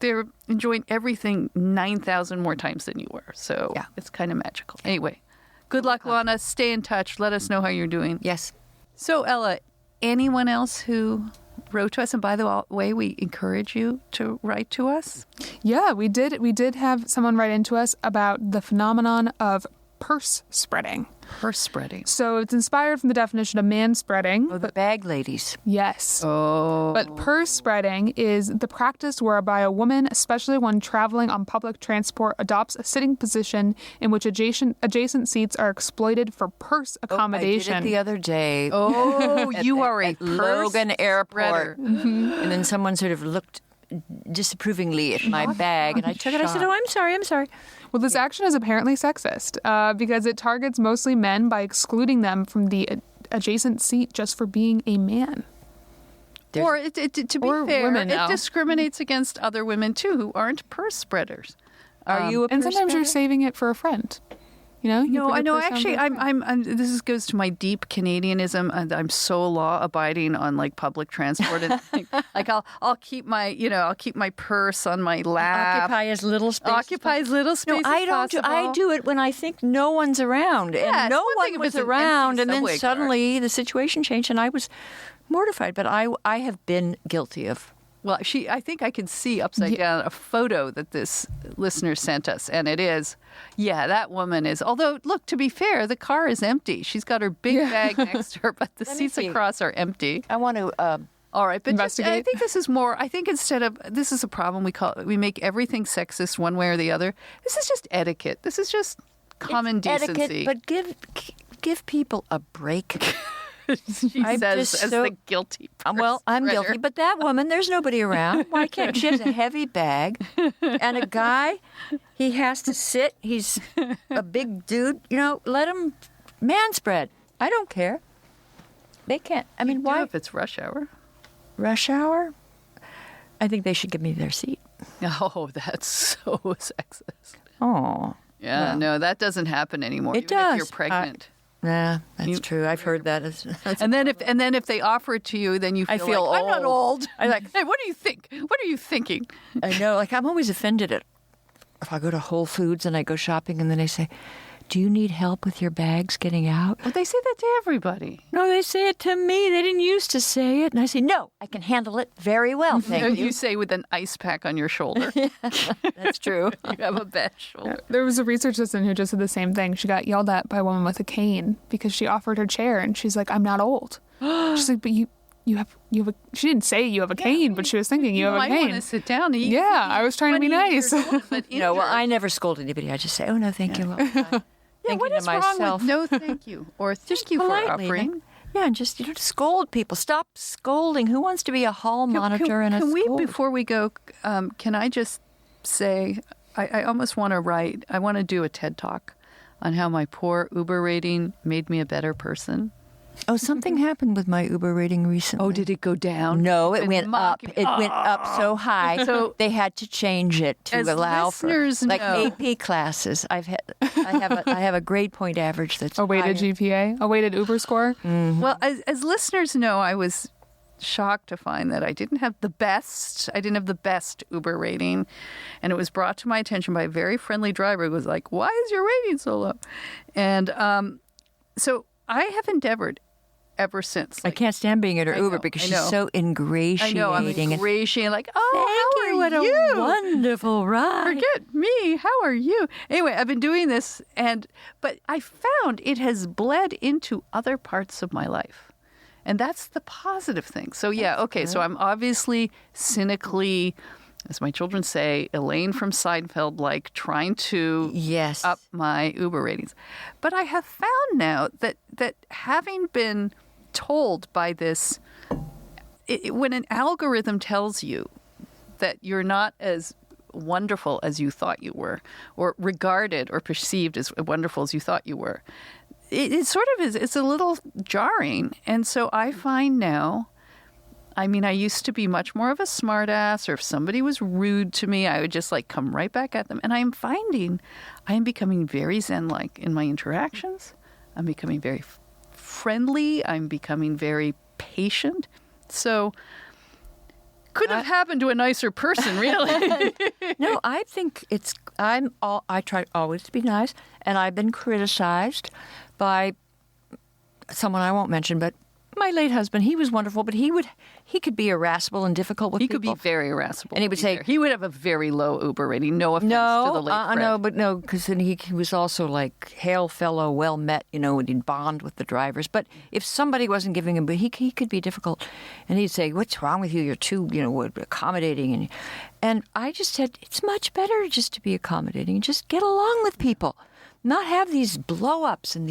Speaker 1: they're enjoying everything 9,000 more times than you were. So It's kind of magical. Anyway. Good luck, Lana. Stay in touch. Let us know how you're doing.
Speaker 2: Yes.
Speaker 1: So, Ella, anyone else who wrote to us? And by the way, we encourage you to write to us.
Speaker 3: Yeah, we did. We did have someone write into us about the phenomenon of purse spreading.
Speaker 1: Purse spreading.
Speaker 3: So it's inspired from the definition of man spreading.
Speaker 2: Oh, the bag ladies.
Speaker 3: Yes.
Speaker 1: Oh.
Speaker 3: But purse spreading is the practice whereby a woman, especially when traveling on public transport, adopts a sitting position in which adjacent seats are exploited for purse accommodation.
Speaker 2: I did it the other day.
Speaker 1: Oh, you are a
Speaker 2: at Logan Airport.
Speaker 1: Mm-hmm.
Speaker 2: And then someone sort of looked disapprovingly at my bag, and I took it. I said, "Oh, I'm sorry."
Speaker 3: Well, this action is apparently sexist because it targets mostly men by excluding them from the adjacent seat just for being a man.
Speaker 1: To be fair,
Speaker 3: women,
Speaker 1: it discriminates against other women too who aren't purse spreaders.
Speaker 2: Are you a purse
Speaker 3: And sometimes
Speaker 2: spreader?
Speaker 3: you're saving it for a friend.
Speaker 1: No, I know. Actually, this goes to my deep Canadianism. I'm so law-abiding on public transport, and I'll keep my purse on my lap.
Speaker 2: Occupy as little space.
Speaker 1: Occupy as little space.
Speaker 2: No, I don't. I do it when I think no one's around, and no one was around, and then suddenly the situation changed, and I was mortified. But I have been guilty of.
Speaker 1: Well, I think I can see upside down a photo that this listener sent us, and it is, that woman is. Although, look, to be fair, the car is empty. She's got her big bag next to her, but the seats across are empty.
Speaker 2: I want to.
Speaker 1: All right, but
Speaker 3: investigate.
Speaker 1: I think this is more. I think instead of this is a problem we make everything sexist one way or the other. This is just etiquette. This is just common decency.
Speaker 2: Etiquette, but give people a break.
Speaker 1: She says as the guilty person.
Speaker 2: Well, I'm guilty, but that woman, there's nobody around. Why can't she has a heavy bag, and a guy, he has to sit. He's a big dude. Let him man spread. I don't care. They can't. I mean,
Speaker 1: Do
Speaker 2: why?
Speaker 1: if it's rush hour?
Speaker 2: Rush hour? I think they should give me their seat.
Speaker 1: Oh, that's so sexist.
Speaker 2: Oh.
Speaker 1: Yeah,
Speaker 2: Well.
Speaker 1: no, that doesn't happen anymore.
Speaker 2: It
Speaker 1: even
Speaker 2: does.
Speaker 1: if you're pregnant.
Speaker 2: Nah, that's
Speaker 1: You-
Speaker 2: true. I've heard that.
Speaker 1: and then if they offer it to you, then you feel,
Speaker 2: I feel
Speaker 1: like, I'm not
Speaker 2: old.
Speaker 1: old.
Speaker 2: I like-
Speaker 1: Hey, what do you think? What are you thinking?
Speaker 2: I know. Like, I'm always offended at if I go to Whole Foods and I go shopping and then they say, do you need help with your bags getting out?
Speaker 1: Well, they say that to everybody.
Speaker 2: No, they say it to me. They didn't used to say it. And I say, no, I can handle it very well, thank you.
Speaker 1: You say with an ice pack on your shoulder.
Speaker 2: That's true.
Speaker 1: You have a bad shoulder.
Speaker 3: There was a research assistant who just did the same thing. She got yelled at by a woman with a cane because she offered her chair, and she's like, "I'm not old." She's like, "But you have a." She didn't say you have a cane, but she was thinking you have a
Speaker 1: might want
Speaker 3: cane.
Speaker 1: to sit down. And eat.
Speaker 3: Yeah, I was trying to be
Speaker 1: 20
Speaker 3: nice.
Speaker 1: years old, but
Speaker 2: No, well,
Speaker 1: injured.
Speaker 2: I never scold anybody. I just say, oh, no, thank you. Well, fine.
Speaker 1: Yeah, what
Speaker 2: Thinking
Speaker 1: is
Speaker 2: to
Speaker 1: wrong
Speaker 2: myself.
Speaker 1: with no thank you or thank you for
Speaker 2: politely,
Speaker 1: offering?
Speaker 2: Yeah, and just, scold people. Stop scolding. Who wants to be a hall monitor and a
Speaker 1: Can we,
Speaker 2: scold?
Speaker 1: before we go, can I just say, I almost want to write, I want to do a TED Talk on how my poor Uber rating made me a better person.
Speaker 2: Oh, something happened with my Uber rating recently.
Speaker 1: Oh, did it go down?
Speaker 2: No, it
Speaker 1: Been
Speaker 2: went up.
Speaker 1: mocking-
Speaker 2: It went up so high.
Speaker 1: So-
Speaker 2: they had to change it to
Speaker 1: As
Speaker 2: allow for
Speaker 1: listeners
Speaker 2: like
Speaker 1: know-
Speaker 2: AP classes. I have a grade point average that's
Speaker 3: A weighted
Speaker 2: higher.
Speaker 3: GPA, a weighted Uber score.
Speaker 1: Well, as listeners know, I was shocked to find that I didn't have the best. I didn't have the best Uber rating, and it was brought to my attention by a very friendly driver who was like, "Why is your rating so low?" And so I have endeavored ever since.
Speaker 2: I
Speaker 1: like,
Speaker 2: can't stand being at her
Speaker 1: I
Speaker 2: Uber
Speaker 1: know,
Speaker 2: because
Speaker 1: I
Speaker 2: she's
Speaker 1: know.
Speaker 2: so ingratiating.
Speaker 1: I know I'm
Speaker 2: and,
Speaker 1: ingratiating, like, "Oh,
Speaker 2: Thank
Speaker 1: how
Speaker 2: you.
Speaker 1: are
Speaker 2: What a
Speaker 1: you?
Speaker 2: wonderful ride.
Speaker 1: Forget me. How are you?" Anyway, I've been doing this, but I found it has bled into other parts of my life. And that's the positive thing. So, yeah, okay, so I'm obviously cynically, as my children say, Elaine from Seinfeld, like trying to
Speaker 2: Yes.
Speaker 1: up my Uber ratings. But I have found now that having been told by this, when an algorithm tells you that you're not as wonderful as you thought you were, or regarded or perceived as wonderful as you thought you were, it sort of is, it's a little jarring. And so I find now, I mean, I used to be much more of a smartass, or if somebody was rude to me, I would just like come right back at them. And I am finding I am becoming very Zen-like in my interactions. I'm becoming very friendly. I'm becoming very patient. So could have happened to a nicer person, really.
Speaker 2: No, I think I try always to be nice, and I've been criticized by someone I won't mention, but my late husband. He was wonderful, but he could be irascible and difficult with
Speaker 1: He
Speaker 2: people.
Speaker 1: could be very irascible.
Speaker 2: And he would
Speaker 1: to be
Speaker 2: say-
Speaker 1: fair. He would have a very low Uber rating. No offense to the late Fred.
Speaker 2: No, because then he was also like hail fellow, well met, and he'd bond with the drivers. But if somebody wasn't giving him, but he could be difficult, and he'd say, "What's wrong with you? You're too, accommodating." And I just said, it's much better just to be accommodating and just get along with people. Not have these blow-ups and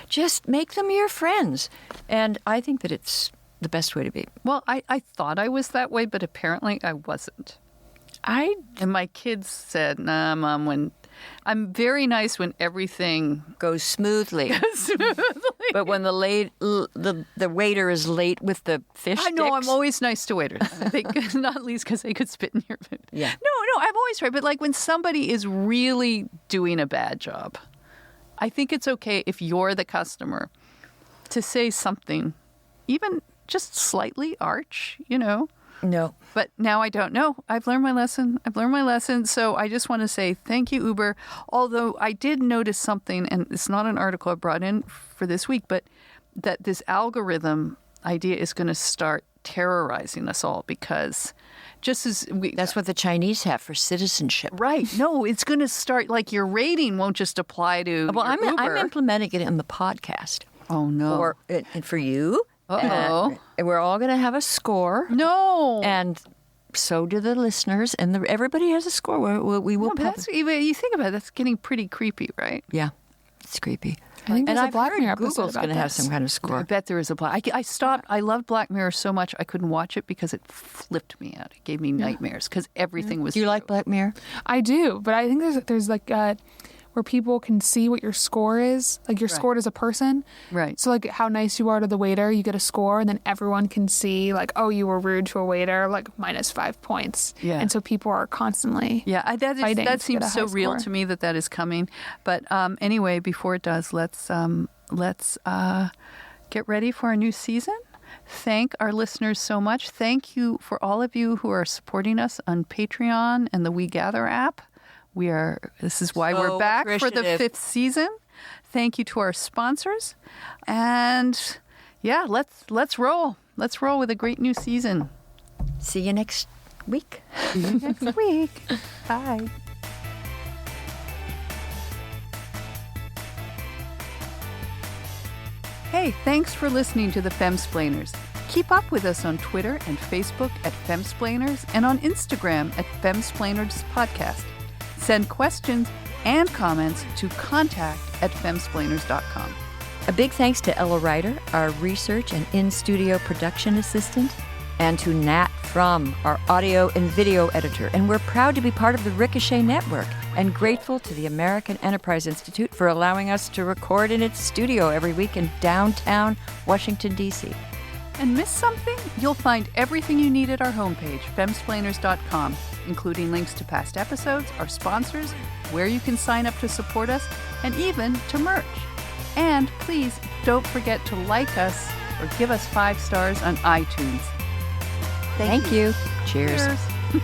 Speaker 2: just make them your friends. And I think that it's the best way to be.
Speaker 1: Well, I thought I was that way, but apparently I wasn't. And my kids said, "Nah, Mom, when I'm very nice when everything
Speaker 2: Goes smoothly. But when the waiter is late with the fish
Speaker 1: I know
Speaker 2: sticks,
Speaker 1: I'm always nice to waiters. I think not least because they could spit in your food.
Speaker 2: Yeah.
Speaker 1: No, I'm always right. But like when somebody is really doing a bad job, I think it's okay if you're the customer to say something, even just slightly arch,
Speaker 2: No.
Speaker 1: But now I don't know. I've learned my lesson. So I just want to say thank you, Uber. Although I did notice something, and it's not an article I brought in for this week, but that this algorithm idea is going to start terrorizing us all because just as we...
Speaker 2: That's what the Chinese have for citizenship.
Speaker 1: Right. No, it's going to start, like your rating won't just apply to
Speaker 2: Well,
Speaker 1: your Uber.
Speaker 2: I'm implementing it in the podcast.
Speaker 1: Oh, no.
Speaker 2: And for you.
Speaker 1: Uh-oh.
Speaker 2: And we're all going to have a score.
Speaker 1: No.
Speaker 2: And so do the listeners. And everybody has a score. We will
Speaker 1: No, but
Speaker 2: publish.
Speaker 1: you think about it, that's getting pretty creepy, right?
Speaker 2: Yeah. It's creepy.
Speaker 3: I think there's
Speaker 2: and
Speaker 3: a
Speaker 2: I've
Speaker 3: Black
Speaker 2: heard
Speaker 3: Mirror episode
Speaker 2: Google's
Speaker 3: about
Speaker 2: going to have
Speaker 3: this.
Speaker 2: some kind of
Speaker 1: I
Speaker 2: score.
Speaker 1: bet there is a Black. I stopped. I loved Black Mirror so much I couldn't watch it because it flipped me out. It gave me nightmares because everything was.
Speaker 2: Do you like
Speaker 1: true.
Speaker 2: Black Mirror?
Speaker 3: I do, but I think there's like where people can see what your score is. Like you're
Speaker 1: Right.
Speaker 3: scored as a person.
Speaker 1: Right.
Speaker 3: So like how nice you are to the waiter, you get a score, and then everyone can see like, oh, you were rude to a waiter, like -5 points.
Speaker 1: Yeah.
Speaker 3: And so people are constantly
Speaker 1: Yeah, that
Speaker 3: fighting
Speaker 1: that
Speaker 3: to get
Speaker 1: seems
Speaker 3: a
Speaker 1: so
Speaker 3: high
Speaker 1: real
Speaker 3: score.
Speaker 1: to me that is coming. But anyway, before it does, let's get ready for our new season. Thank our listeners so much. Thank you for all of you who are supporting us on Patreon and the We Gather app. This is why we're
Speaker 2: So
Speaker 1: back for the
Speaker 2: appreciative.
Speaker 1: 5th season. Thank you to our sponsors. And yeah, let's roll. Let's roll with a great new season.
Speaker 2: See you next week.
Speaker 1: See you next week. Bye. Hey, thanks for listening to the Femsplainers. Keep up with us on Twitter and Facebook at Femsplainers and on Instagram at Femsplainers Podcast. Send questions and comments to contact@femsplainers.com.
Speaker 2: A big thanks to Ella Ryder, our research and in-studio production assistant, and to Nat Frum, our audio and video editor. And we're proud to be part of the Ricochet Network and grateful to the American Enterprise Institute for allowing us to record in its studio every week in downtown Washington, D.C.
Speaker 1: And miss something? You'll find everything you need at our homepage, femsplainers.com, including links to past episodes, our sponsors, where you can sign up to support us, and even to merch. And please don't forget to like us or give us 5 stars on iTunes.
Speaker 2: Thank you. Cheers.
Speaker 1: Cheers.